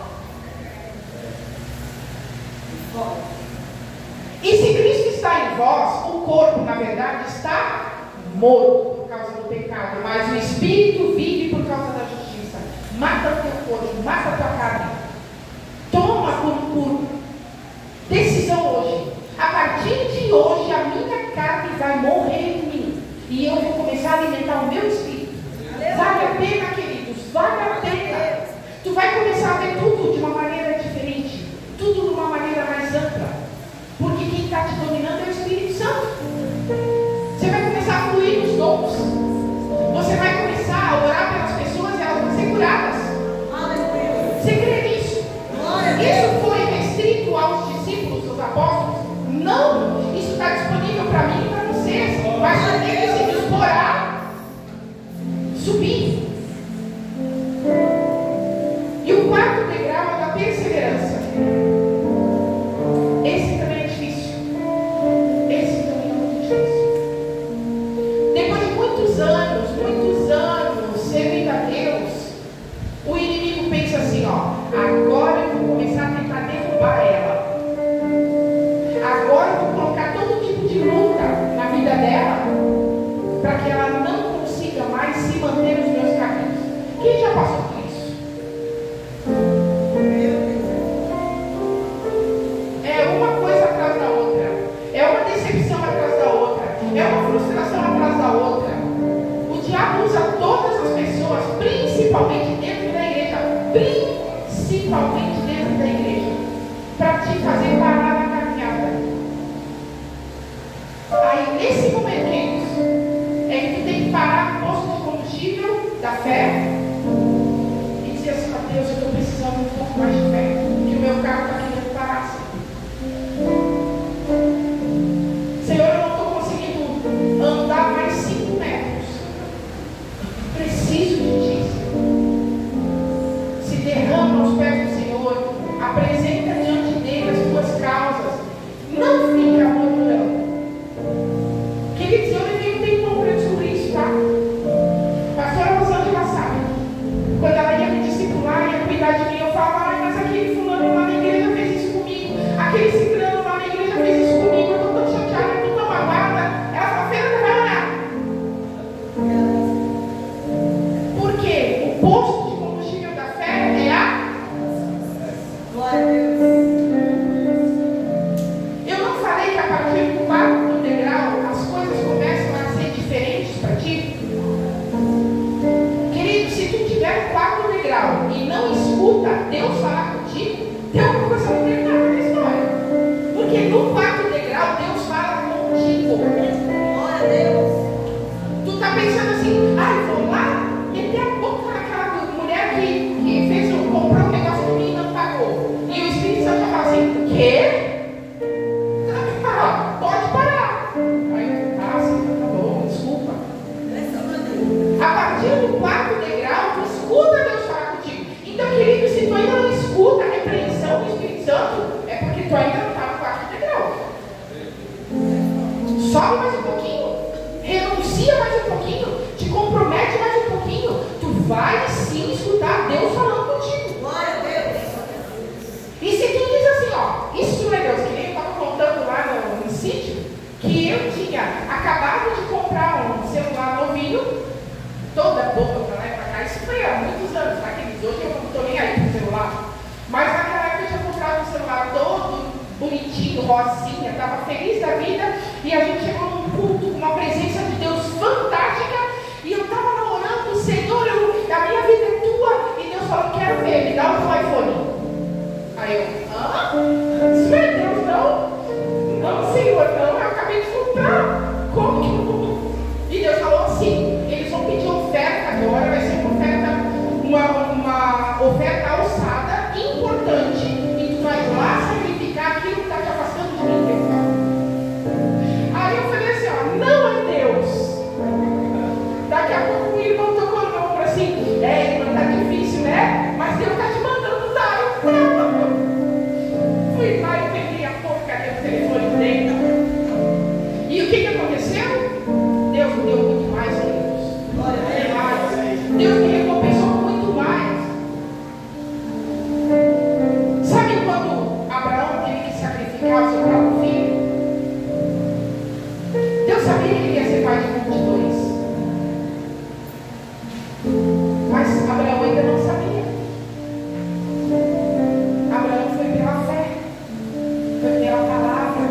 E se Cristo está em vós, o corpo, na verdade, está morto por causa do pecado, mas o Espírito vive por causa da justiça. Mata o teu corpo, mata a tua carne. Toma por decisão hoje. A partir de hoje, a minha carne vai morrer em mim. E eu vou começar a alimentar o meu espírito. Vale a pena, queridos, vale a pena. Tu vai começar a ver tudo de uma maneira diferente. Tudo de uma maneira mais ampla. Porque quem está te dominando é o Espírito Santo. Você vai começar a fluir nos dons. Você vai começar a orar pelas pessoas e elas vão ser curadas. Você crê nisso? Isso foi restrito aos discípulos, aos apóstolos? Não! Isso está disponível para mim e para vocês. Mas você tem que se dispor a subir. decepção atrás da outra, é uma frustração atrás da outra. O diabo usa todas as pessoas, principalmente dentro da igreja, para te fazer parar na caminhada. Aí, nesse momento, queridos, é que tu tem que parar no posto de combustível da fé e dizer assim: ó Deus, eu estou precisando um pouco mais de fé, que o meu carro está querendo parar. Senhor, eu não estou conseguindo andar mais 5 metros. Preciso de Ti. Se derrama aos pés do Senhor, apresenta diante dele as tuas causas. Não fica murmurando. Queridos, eu levei um tempo para descobrir isso, tá? Pastora Rosângela sabe. Quando ela ia me discipular, ia cuidar de mim, eu falava: mas aquele fulano lá na igreja fez isso comigo, aquele ciclano lá na igreja fez isso comigo, eu estou tão chateada, eu estou tão magoada. Ela falou: Fernanda, vai orar. Por quê? O posto de combustível da fé é a glória a Deus. Eu não falei que a partir do 4º degrau as coisas começam a ser diferentes para ti? Querido, se tu tiver no 4º degrau e não escuta Deus falar contigo, tem alguma coisa não terminada na história. Porque no 4º degrau Deus fala contigo. Glória a Deus. Tu tá pensando assim: ai, vou lá meter a boca naquela mulher que comprou um negócio de mim e não pagou. E o Espírito Santo já fala assim: quê? Pode parar. Aí, tá bom, desculpa. A partir do 4º degrau, tu escuta Deus falar contigo. Então, querido, se tu ainda não escuta a repreensão do Espírito Santo, é porque tu ainda não está no 4º degrau. Sobe mais um pouquinho, renuncia mais um pouquinho, te compromete mais um pouquinho. Tu vai sim escutar Deus falando contigo. Glória a Deus. E se tu diz assim: ó, isso não é Deus, que nem eu estava contando lá no sítio, que eu tinha acabado de comprar um celular novinho, toda boca para lá e para cá. Isso foi há muitos anos, tá? Aqueles hoje eu não estou nem aí com o celular. Mas naquela época eu tinha comprado um celular todo bonitinho, rosinha, estava feliz da vida. E a gente chegou num culto com uma presença de Deus fantástica. E eu estava lá orando: Senhor, a minha vida é tua. E Deus falou: quero ver, me dá o teu iPhone. Aí eu: hã? Isso é Deus, não? Não, Senhor, não, eu acabei de comprar. Como que não? E Deus falou assim: eles vão pedir oferta agora, vai ser uma oferta alçada, importante, e tu vai lá sacrificar aquilo que está te afastando de mim, Deus. Aí eu falei assim: ó, não é Deus. Daqui a pouco o irmão tocou no meu ombro assim: é, irmão, tá difícil, né? Mas Deus está te mandando dar. Fui lá e peguei a porcaria do telefone dele. E o que aconteceu? Deus me deu muito mais, queridos. Glória a Deus. Deus me recompensou muito mais. Sabe quando Abraão teve que sacrificar o seu próprio filho? Deus sabia que ele ia ser pai de multidões. Mas Abraão ainda não sabia. Abraão foi pela fé, foi pela palavra,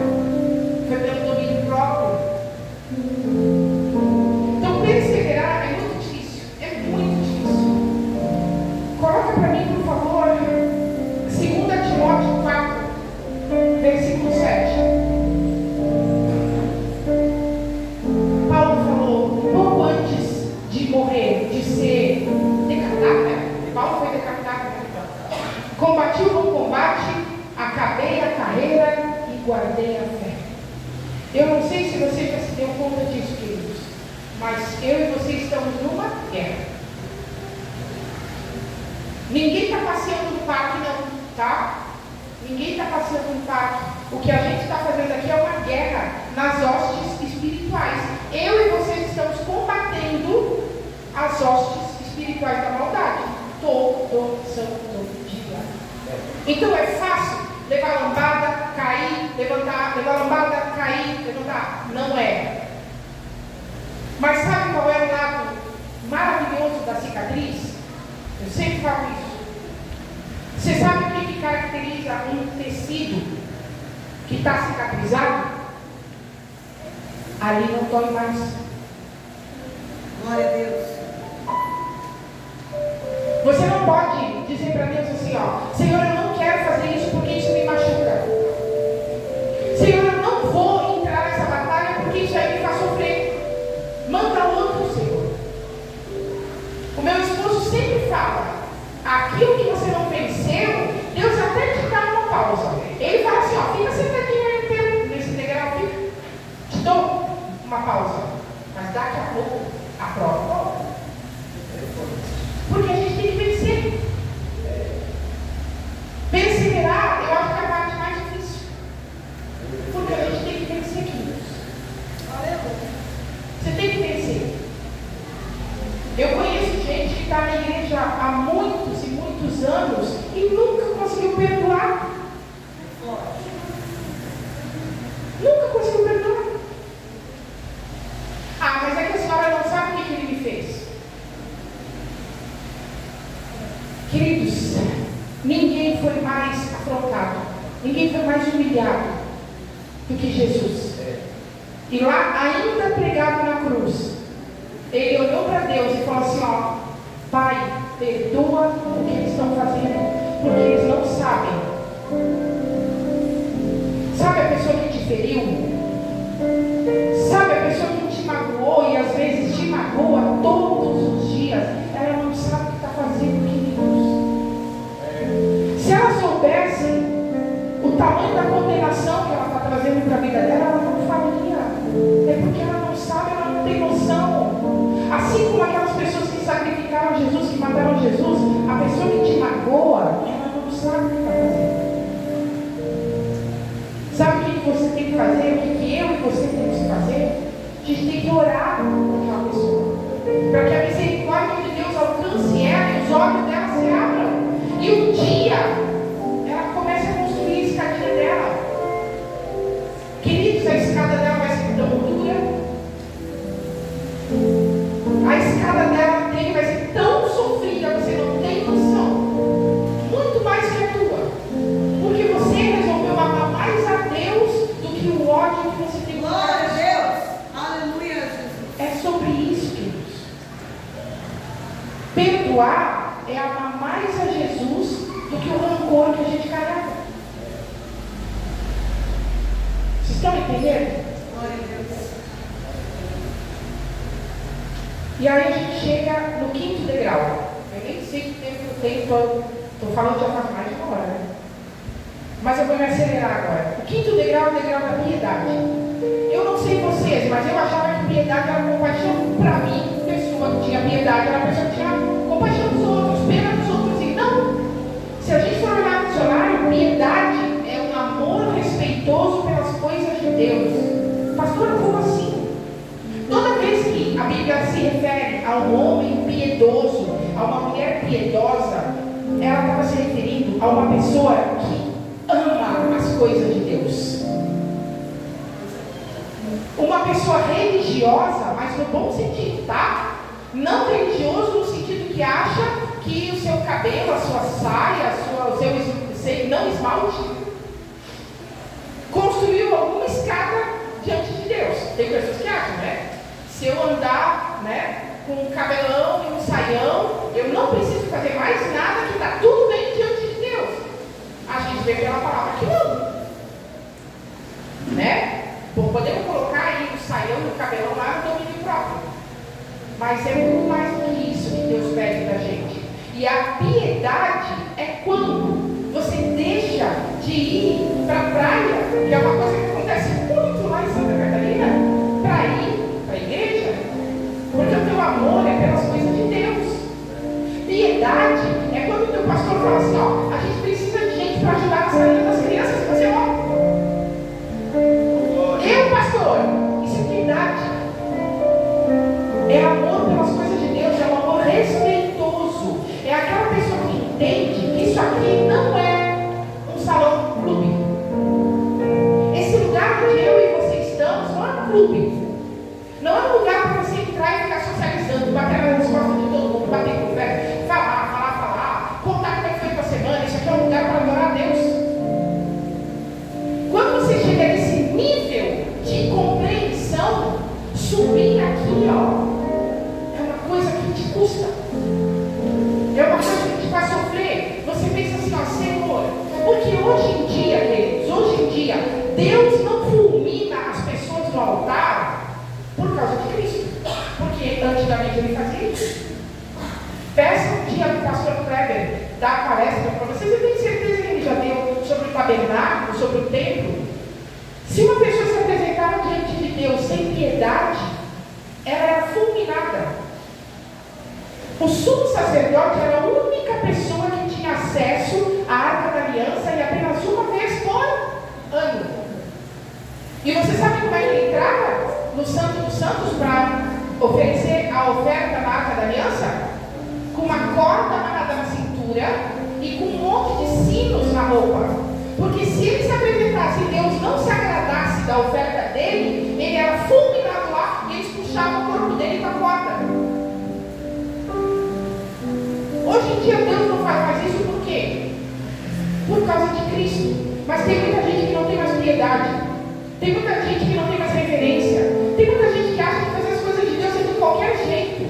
foi pelo domínio próprio. Então, perseverar é muito difícil, é muito difícil. Coloca para mim, por favor, 2 Timóteo 4, versículo 7. Paulo falou: pouco antes de morrer, de ser decapitado, né? Paulo foi decapitado, né? Combati o bom combate, acabei a carreira e guardei a fé. Eu não sei se você já se deu conta disso, queridos, mas eu e você estamos numa guerra. Ninguém está passeando no parque, não, tá? Ninguém está passeando no parque. O que a gente está fazendo aqui é uma guerra nas hostes espirituais. Eu e vocês estamos combatendo as hostes espirituais da maldade todo santo dia. Então é fácil levar lambada, cair, levantar, levar lambada, cair, levantar. Não é. Mas sabe qual é o lado maravilhoso da cicatriz? Eu sempre falo isso. Você sabe o que caracteriza um tecido que está cicatrizado? ali não dói mais. Glória a Deus. Você não pode dizer para Deus assim, ó, Senhor, eu não quero fazer isso porque isso me machuca. Senhor, eu não vou entrar nessa batalha porque isso aí me faz sofrer. Manda outro, Senhor. O meu esposo sempre fala, aquilo que você não venceu, Deus até te dá uma pausa. Ele fala assim, ó, fica sentadinho aí nesse degrau, fica. Te dou uma pausa. Mas daqui a pouco, a prova volta. Porque a gente tem que vencer. Perseverar, eu acho que é a parte mais difícil. Porque a gente tem que vencer, queridos. Você tem que vencer. Eu conheço gente que está na igreja há muitos e muitos anos e nunca conseguiu perdoar. Nunca conseguiu perdoar. Ah, mas é que a senhora não sabe o que ele me fez. Queridos, ninguém foi mais afrontado, ninguém foi mais humilhado do que Jesus. E lá, ainda pregado na cruz, ele olhou para Deus e falou assim, ó, Pai, perdoa o que eles estão fazendo, porque eles não sabem. Sabe a pessoa que te feriu? Sabe a pessoa que te magoou e às vezes te magoa todos os dias? Ela não sabe o que está fazendo, queridos. Se ela soubesse o tamanho da condenação que ela está trazendo para a vida dela, ela não faria. É porque ela não sabe, ela não tem noção. Assim como aquelas pessoas que sacrificaram Jesus, que mataram Jesus, a pessoa que te magoa, ela não sabe o que está fazendo. Sabe o que você tem que fazer? O que eu e você temos que fazer? A gente tem que orar por aquela pessoa, para que a misericórdia de Deus alcance ela e os olhos dela se abram. E um dia ela começa a construir a escadinha dela. Queridos, a escada dela vai ser tão dura. A escada dela dele vai ser tão sofrida, você não tem noção. Muito mais que a tua. Porque você resolveu amar mais a Deus do que o ódio que você tem. Glória a Deus. Aleluia, Jesus. É sobre isso, queridos. Perdoar é amar mais a Jesus do que o rancor que a gente carrega. Vocês estão entendendo? Glória a Deus. E aí a gente chega no quinto degrau. Eu nem sei que tempo eu tenho, estou falando já faz mais de uma hora, né? Mas eu vou me acelerar agora. O quinto degrau é o degrau da piedade. Eu não sei vocês, mas eu achava que piedade era compaixão. Para mim, pessoa que tinha piedade era a pessoa que tinha compaixão dos outros, pena dos outros. E não. Se a gente for olhar no dicionário, piedade é um amor respeitoso pelas coisas de Deus. Pastora, como assim? Toda vez que a Bíblia se refere a um homem piedoso, a uma mulher piedosa, ela estava se referindo a uma pessoa que ama as coisas de Deus. Uma pessoa religiosa, mas no bom sentido, tá? Não religioso no sentido que acha que o seu cabelo, a sua saia, o seu não esmalte, construiu alguma escada diante de Deus. Tem pessoas que acham, né? Se eu andar, né, com um cabelão e um saião, eu não preciso fazer mais nada, que está tudo bem diante de Deus. A gente vê pela palavra que não. Né? Podemos colocar aí o saião e o cabelão lá no domínio próprio. Mas é muito mais do que isso que Deus pede da gente. E a piedade é quando você deixa de ir para a praia, que é uma coisa que acontece muito lá em Santa Catarina, para ir para a igreja, porque o teu amor é pelas coisas de Deus. Piedade é quando o teu pastor fala assim, ó, a gente precisa de gente para ajudar na saída das crianças, e você, ó, eu, pastor, isso é piedade. É amor pelas coisas de Deus, é um amor respeitoso. É aquela pessoa que entende que isso aqui não é um salão clube. Esse lugar onde eu e você estamos não é um clube. Não é um lugar para você entrar e ficar socializando, bater nas costas de todo mundo, bater com fé, falar, contar como é que foi a tua semana. Isso aqui é um lugar para adorar a Deus. Quando você chega nesse nível de compreensão, subir aqui, é uma coisa que te custa. É uma coisa que te faz sofrer. Você pensa assim, Senhor, porque hoje em dia, queridos, hoje em dia, Deus não fulmina as pessoas no altar por causa de Cristo. Porque antigamente ele fazia isso. Peça um dia do pastor Kleber dar palestra para vocês. Eu tenho certeza que ele já deu sobre o tabernáculo, sobre o templo. Se uma pessoa se apresentava diante de Deus sem piedade, ela era fulminada. O sumo sacerdote era a única pessoa que tinha acesso à Arca da Aliança e apenas uma vez por ano. E você sabe como é que ele entrava no Santo dos Santos para oferecer a oferta da Arca da Aliança? Com uma corda amarrada na cintura e com um monte de sinos na roupa. Porque se ele se apresentasse e Deus não se agradasse da oferta dele, ele era fulminado lá e eles puxavam o corpo dele com a corda. Hoje em dia Deus não faz mais isso por quê? Por causa de Cristo. Mas tem muita gente que não tem mais piedade. Tem muita gente que não tem mais reverência. Tem muita gente que acha que fazer as coisas de Deus é de qualquer jeito.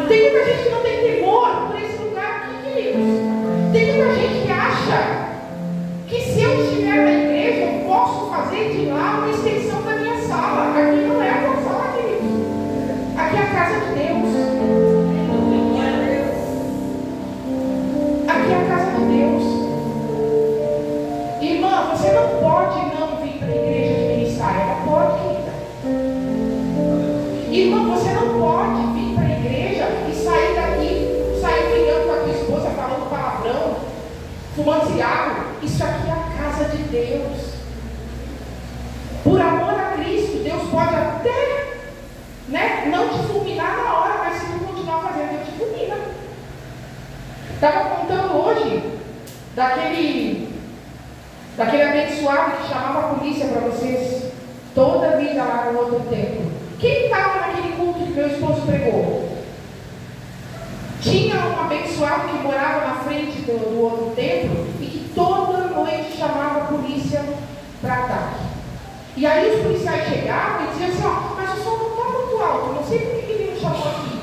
Tem muita gente que não tem temor por esse lugar aqui, queridos. Tem muita gente que acha que se eu estiver na igreja, eu posso fazer de lá uma extensão da minha sala. Aqui não é a minha sala, queridos. Aqui é a casa de Deus. Aqui é a casa de Deus. Irmã, você não pode não vir para a igreja de ministério. Ela pode, querida. Irmã, você não pode vir para a igreja e sair daqui, sair brigando com a tua esposa, falando palavrão, fumando cigarro. Isso aqui é a casa de Deus. Por amor a Cristo, Deus pode até, não te fulminar na hora, mas se tu continuar fazendo, Deus te fulmina. Estava contando hoje daquele abençoado que chamava a polícia para vocês toda a vida lá no outro templo. Quem estava naquele culto que meu esposo pregou? Tinha um abençoado que morava na frente do outro templo e que toda noite chamava a polícia para ataque. E aí os policiais chegavam e diziam assim, mas o som não está muito alto, não sei por que ele não chamou aqui.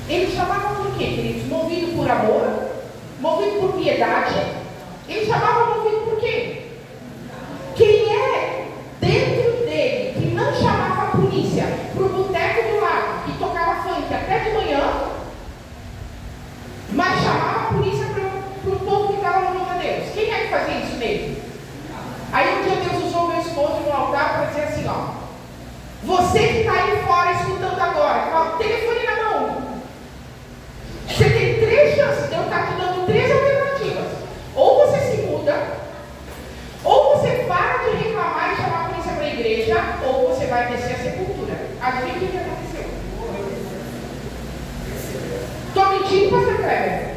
Ele chamava por quê, queridos? Movido por amor, movido por piedade. Ele chamava movido por quê? Quem é dentro dele que não chamava a polícia para o boteco do lado e tocava funk até de manhã, mas chamava a polícia para o povo que estava louvando a Deus? Quem é que fazia isso nele? Aí um dia Deus usou meu esposo no altar para dizer assim, você que está aí fora escutando agora, com o telefone na mão, você tem 3 chances de eu estar te dando 3 alternativas. Ou você se muda, ou você para de reclamar e chamar a polícia para a igreja, ou você vai descer a sepultura. Adivinha o que aconteceu? Estou mentindo, pastor Kleber?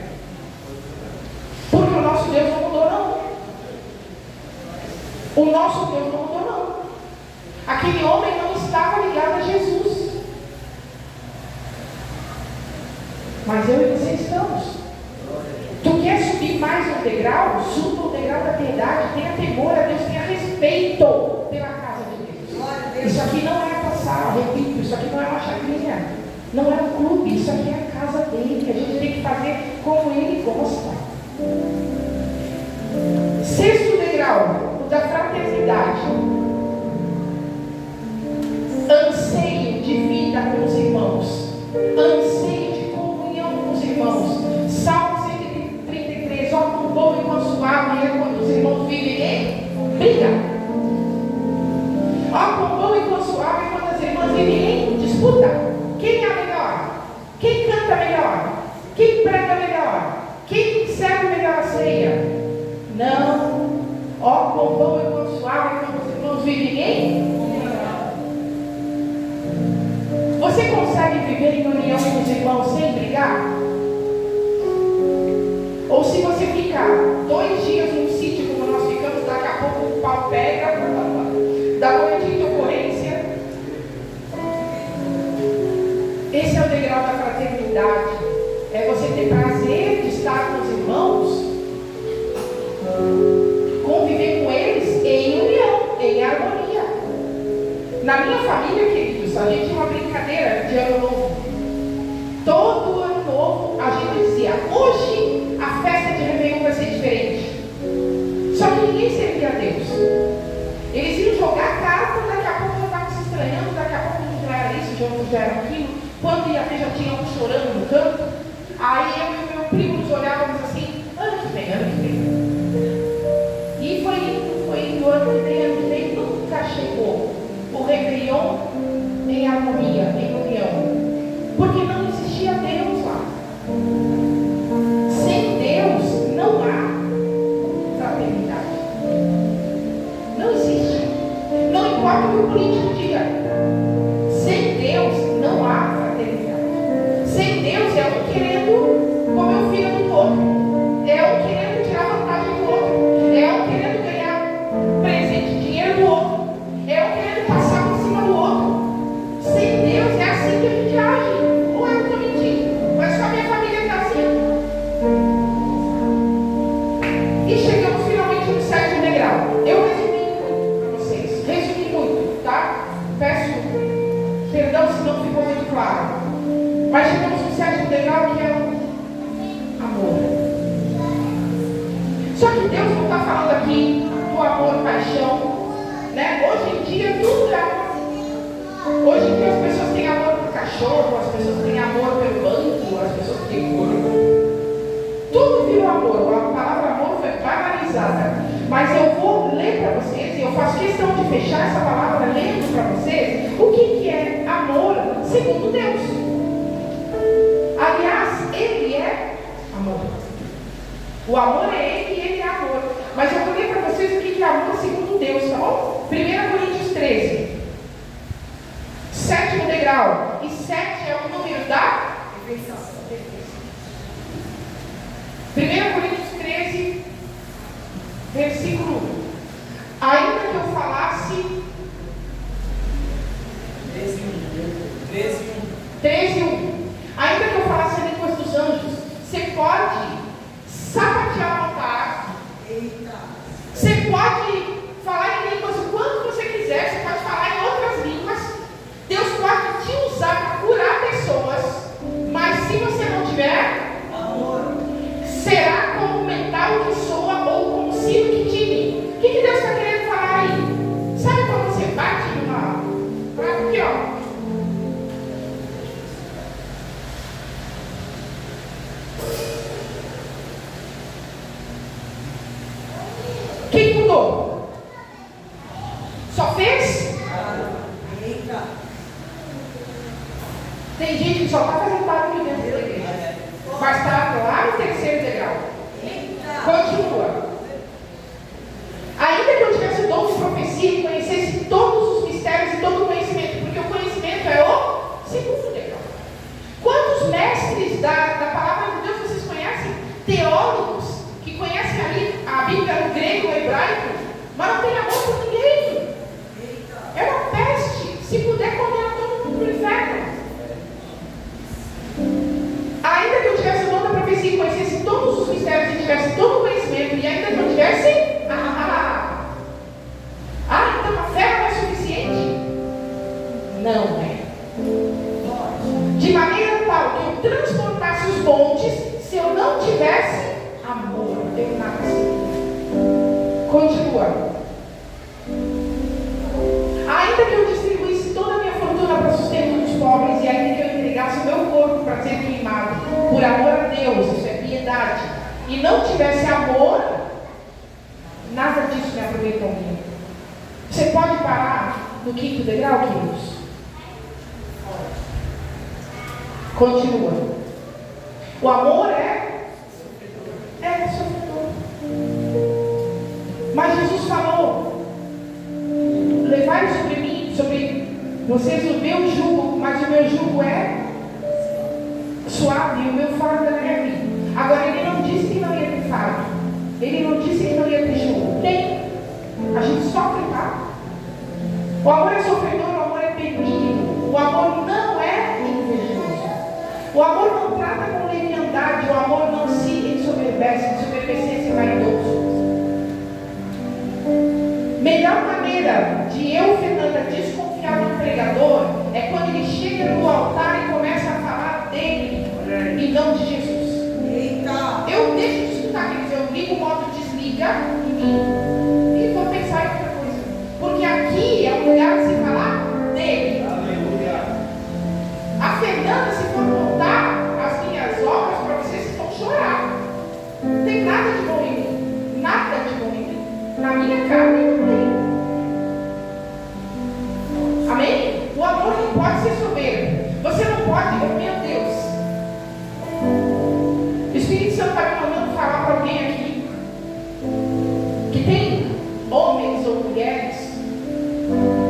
Porque o nosso Deus não mudou, não. O nosso Deus não mudou, não. Aquele homem não estava ligado a Jesus. Mas eu e você estamos. Tu quer subir mais um degrau? Suba o degrau da piedade. Tenha temor a Deus, tenha respeito pela casa de Deus. Isso aqui não é passar, repito, isso aqui não é uma chacrinha. Não é um clube, isso aqui é a casa dele. A gente tem que fazer como ele gosta. 6º degrau, o da fraternidade. Anseio de vida com os irmãos. Anseio de comunhão com os irmãos. Salmo 133. Ó, quão bom e quão suave é quando os irmãos vivem em briga. Ó, quão bom e quão suave é quando as irmãs vivem em disputa. Quem é melhor? Quem canta melhor? Quem prega melhor? Quem serve melhor a ceia? Não. Ó, quão bom e quão suave é quando os irmãos vivem em. Você consegue viver em união com os irmãos sem brigar? Ou se você ficar 2 dias num sítio como nós ficamos, daqui a pouco o pau pega, dá boletim de ocorrência. Esse é o degrau da fraternidade. É você ter prazer de estar com os irmãos, conviver com eles em união, em harmonia. Na minha família, queridos, a gente tinha uma brincadeira de ano novo. Todo ano novo a gente dizia: hoje a festa de Réveillon vai ser diferente. Só que ninguém servia a Deus. Eles iam jogar carta, daqui a pouco já estavam se estranhando, daqui a pouco já era isso, já era aquilo. Quando ia ver, já tinha um chorando no canto. Aí eu e meu primo nos olhávamos assim: ano que vem, ano que vem. E foi indo, ano que vem, nunca chegou o Réveillon em harmonia, em união. Porque não existia Deus lá. Sem Deus não há fraternidade. Não existe. Não importa o que o político diga. Sem Deus não há fraternidade. Sem Deus é um querendo comer o filho do outro. É um querendo tirar vantagem do outro. É um querendo ganhar presente, dinheiro do outro. É um querendo passar por cima do outro. Sem Deus é assim que a gente age. Ou eu estou mentindo? Mas só minha família está assim. E chegamos finalmente no 7º degrau. Eu resumi muito para vocês. Resumi muito, tá? Peço perdão se não ficou muito claro. Mas chegamos no 7º degrau, que é o amor. Só que Deus não está falando aqui do amor, paixão, né? Hoje em dia tudo é amor. Hoje em dia as pessoas têm amor por cachorro, as pessoas têm amor pelo banco, as pessoas têm amor. Tudo virou amor. A palavra amor foi banalizada. Mas eu vou ler para vocês, e eu faço questão de fechar essa palavra lendo para vocês o que é amor segundo Deus. Aliás, Ele é amor. O amor é Ele e Ele é amor. Mas eu vou ler para vocês o que é amor segundo Deus, tá bom? 1 Coríntios 13. 7º degrau. E 7 é o número da perfeição. 1 Coríntios 13, versículo 1. Ainda que eu falasse 13:1. Ainda que eu falasse em línguas dos anjos, você pode sapatear o altar. Você pode falar em línguas o quanto você quiser, você pode falar em outras línguas. Deus pode te usar para curar pessoas, mas se você não tiver amor, será como metal que soa ou como sino que tine. O que Deus está querendo falar aí? Sabe quando você bate numa... Aqui, ó. O que mudou? Só fez? Tem gente que só está fazendo barulho dentro da igreja. Mas está lá no 3º degrau. Continua. Ainda que eu tivesse o dom de profecia e conhecesse todos os mistérios e todo o conhecimento, porque o conhecimento é o 2º degrau. Quantos mestres da palavra de Deus vocês conhecem? Teólogos que conhecem ali a Bíblia no grego, no hebraico, mas não tem amor por ninguém. É uma peste. Se puder, condena todo mundo para o inferno. Ainda que eu tivesse o dom da profecia e conhecesse todos os mistérios e tivesse todo o conhecimento, e ainda que eu tivesse... então a fé não é suficiente? Não é. De maneira tal que eu transportasse os montes, se eu não tivesse amor, eu tenho nada assim. Continua. Ainda que eu distribuísse toda a minha fortuna para sustento dos pobres, e ainda que eu entregasse o meu corpo para ser queimado, por amor a Deus, isso é piedade, e não tivesse amor, nada disso me aproveitou a mim. Você pode parar no 5º degrau, queridos? Continua. O amor é sofredor. Mas Jesus falou: levai sobre mim, sobre vocês o meu jugo, mas o meu jugo é suave e o meu fardo é leve. Agora, ele não disse que não ia ter fardo. Ele não disse que não ia ter jugo. Tem. A gente sofre, tá? O amor é sofredor, o amor é benigno. O amor não é invejoso. O amor não trata com leviandade. O amor não se ensoberbece. Ensoberbecer-se é vaidoso. Melhor maneira de eu, Fernanda, desconfiar chega no altar e começa a falar dele e não de Jesus. Eita. Eu deixo de escutar aqueles, eu ligo o modo desliga em mim e vou pensar em outra coisa. Porque aqui é um lugar de se falar dele. Aleluia. A Fernanda, se for contar as minhas obras para vocês, vão chorar. Não tem nada de bom em mim. Nada de bom em mim. Na minha carne não tem. Amém? O amor não pode ser soberbo. Você não pode, meu Deus. O Espírito Santo está me mandando falar para alguém aqui que tem homens ou mulheres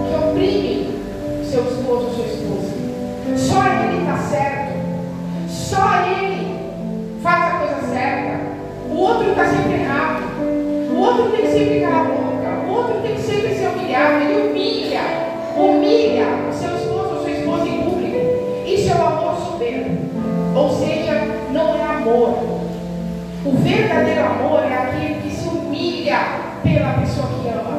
que oprimem seu esposo ou sua esposa. Só ele está certo. Só ele faz a coisa certa. O outro está sempre errado. O outro tem que sempre calar a boca. O outro tem que sempre ser humilhado. Ele humilha o seu esposo ou sua esposa em público. Isso é o amor soberbo. Ou seja, não é amor. O verdadeiro amor é aquele que se humilha pela pessoa que ama.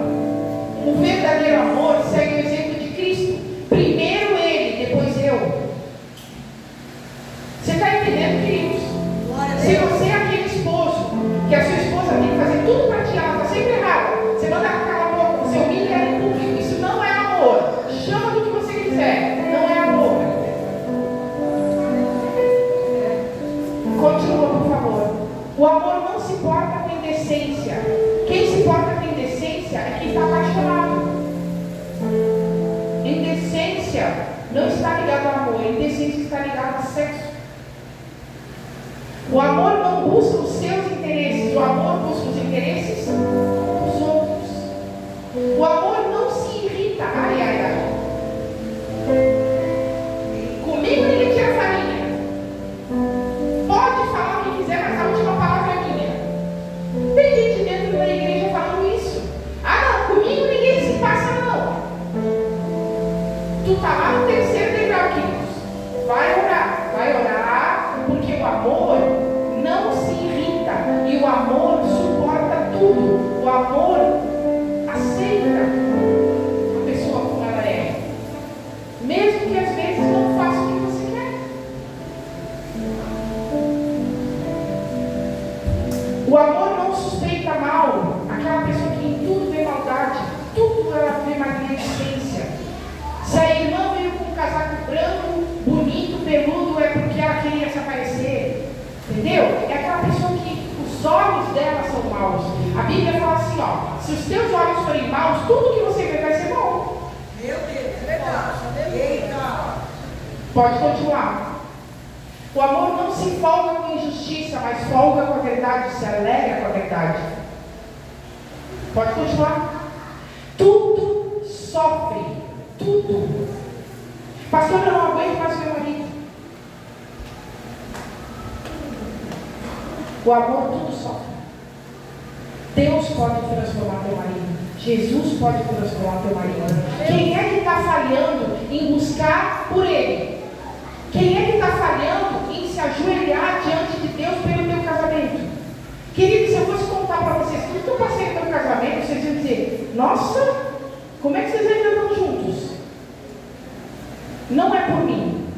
O verdadeiro amor segue o exemplo de Cristo. Primeiro ele, depois eu. Você está entendendo, queridos? Se você é aquele esposo que a sua esposa tem que fazer tudo para ti, ela está sempre errada, você manda ela calar a boca, você humilha ela em público, isso não é amor. Chama do que você quiser, não é amor. Continua, por favor. O amor não se porta com indecência. Quem se porta com indecência é quem está apaixonado. Indecência não está ligado ao amor, indecência está ligada ao sexo. O amor não busca os seus interesses, o amor busca os interesses dos outros. O amor não se irrita. Ai, ai, ai. Comigo ninguém tira farinha. Pode falar o que quiser, mas a última palavra é minha. Tem gente dentro da igreja falando isso. Ah, não, comigo ninguém se passa, não. Tu está lá no terceiro degrau, queridos. Vai orar, porque o amor não se irrita e o amor suporta tudo. O amor aceita a pessoa como ela é, mesmo que às vezes não faça o que você quer. O amor não suspeita mal. Aquela pessoa que em tudo vê maldade, tudo ela vê maledicência. Se a irmã veio com um casaco branco, bonito, peludo, é porque ela queria se aparecer. Entendeu? É aquela pessoa que os olhos dela são maus. A Bíblia fala assim, ó, se os teus olhos forem maus, tudo que você vê vai ser bom. Meu Deus, é verdade. Eita. Pode continuar. O amor não se folga com injustiça, mas folga com a verdade, se alegra com a verdade. Pode continuar. Tudo sofre. Tudo. Pastor, eu não aguento mais meu marido. O amor tudo sofre. Deus pode transformar teu marido. Jesus pode transformar teu marido. Quem é que está falhando em buscar por ele? Quem é que está falhando em se ajoelhar diante de Deus pelo teu casamento? Querido, se eu fosse contar para vocês tudo que eu passei no meu casamento, vocês iam dizer, nossa, como é que vocês ainda estão juntos? Não é por mim.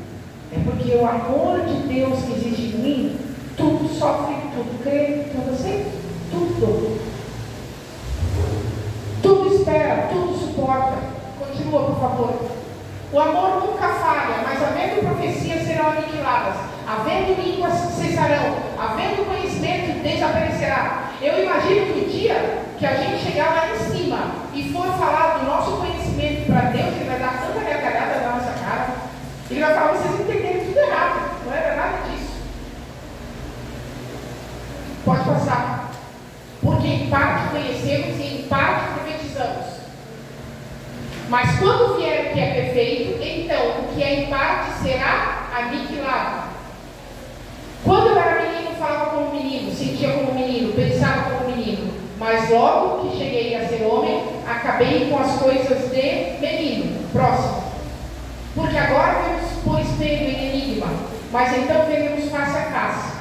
É porque o amor de Deus que existe em mim, tudo sofre, tudo crê, tudo aceita, tudo. Tudo espera, tudo suporta. Continua, por favor. O amor nunca falha, mas havendo profecias serão aniquiladas, havendo línguas cessarão, havendo conhecimento desaparecerá. Eu imagino que o dia que a gente chegar lá em cima e for falar do nosso conhecimento para Deus, ele vai dar tanta gargalhada na nossa cara, ele vai falar, vocês entenderam tudo errado, não era nada disso. Pode passar. Porque em parte conhecemos e em parte profetizamos. Mas quando vier o que é perfeito, então o que é em parte será aniquilado. Quando eu era menino, falava como menino, sentia como menino, pensava como menino. Mas logo que cheguei a ser homem, acabei com as coisas de menino. Próximo. Porque agora vemos por espelho em enigma, mas então veremos face a face.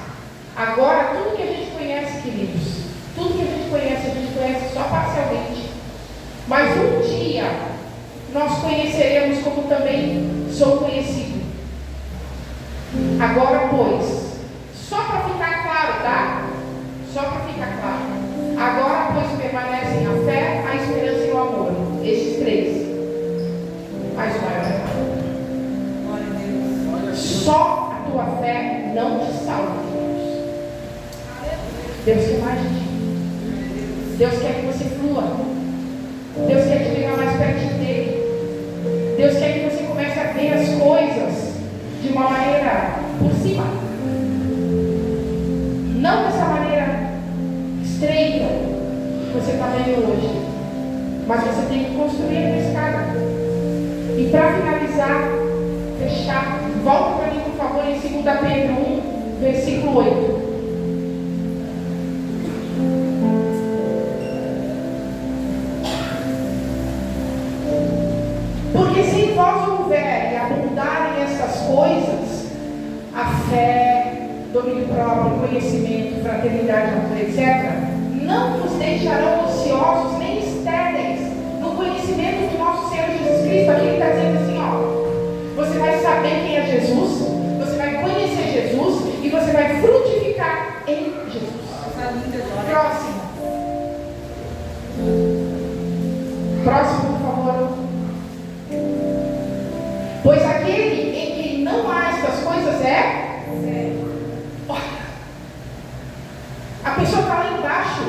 Agora, tudo que a gente conhece, queridos, tudo que a gente conhece só parcialmente. Mas um dia, nós conheceremos como também sou conhecido. Agora, pois, só para ficar claro, tá? Só para ficar claro. Agora, pois, permanecem a fé, a esperança e o amor. Estes três. Mas o maior é amor. Só a tua fé não te salva, Deus. Deus quer mais de ti. Deus quer que você flua. Deus quer te pegar mais perto dele. Deus quer que você comece a ver as coisas de uma maneira por cima. Não dessa maneira estreita que você está vendo hoje. Mas você tem que construir a escada. E para finalizar, fechar, volta para mim, por favor, em 2 Pedro 1, versículo 8. Porque se em vós houver e abundarem estas coisas, a fé, domínio próprio, conhecimento, fraternidade, amor, etc., não nos deixarão ociosos nem estéreis no conhecimento do nosso Senhor Jesus Cristo. Aqui ele está dizendo assim, ó, você vai saber quem é Jesus, você vai conhecer Jesus e você vai frutificar em Jesus. Próximo. Próximo, por favor. Pois aquele em quem não há estas coisas é cego. A pessoa está lá embaixo,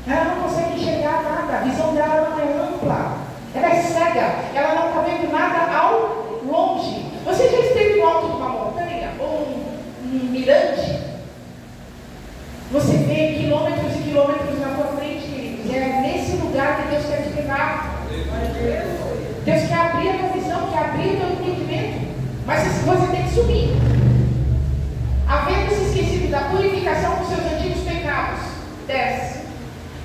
ela não consegue enxergar nada, a visão dela não é ampla, ela é cega, ela não está vendo nada ao longe. Você já esteve no alto de uma montanha ou um mirante? Você vê quilômetros e quilômetros na sua frente, queridos. É nesse lugar que Deus quer te levar. Deus quer abrir a tua visão, quer abrir o teu entendimento, mas você tem que subir. Havendo se esquecido da purificação dos seus antigos pecados. 10.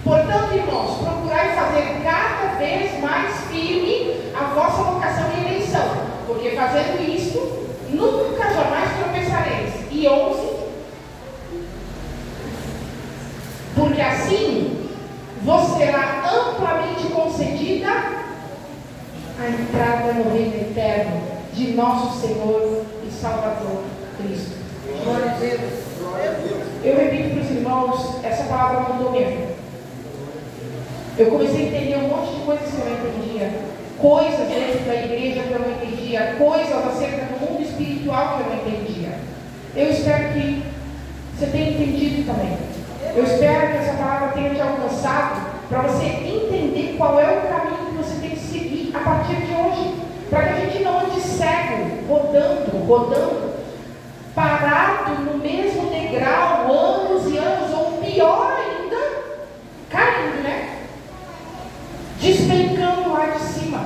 Portanto, irmãos, procurai fazer cada vez mais firme a vossa vocação e eleição, porque fazendo isto, nunca jamais tropeçareis. E 11. Porque assim vos será amplamente concedida a entrada no reino eterno de nosso Senhor e Salvador Cristo. Glória a Deus. Eu repito para os irmãos, essa palavra mudou minha vida. Eu comecei a entender um monte de coisas que eu não entendia, coisas dentro da igreja que eu não entendia, coisas acerca do mundo espiritual que eu não entendia. Eu espero que você tenha entendido também. Eu espero que essa palavra tenha te alcançado para você entender qual é o caminho que você tem que seguir a partir de hoje, para que a gente não ande cego, rodando, parado no mesmo degrau, anos e anos, ou pior ainda, caindo, né? Despencando lá de cima,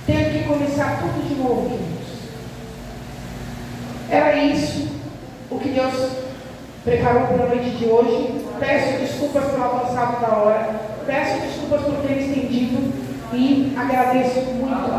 tendo que começar tudo de novo, queridos. Era isso o que Deus preparou para a noite de hoje. Peço desculpas pelo avançado da hora, peço desculpas por ter estendido e agradeço muito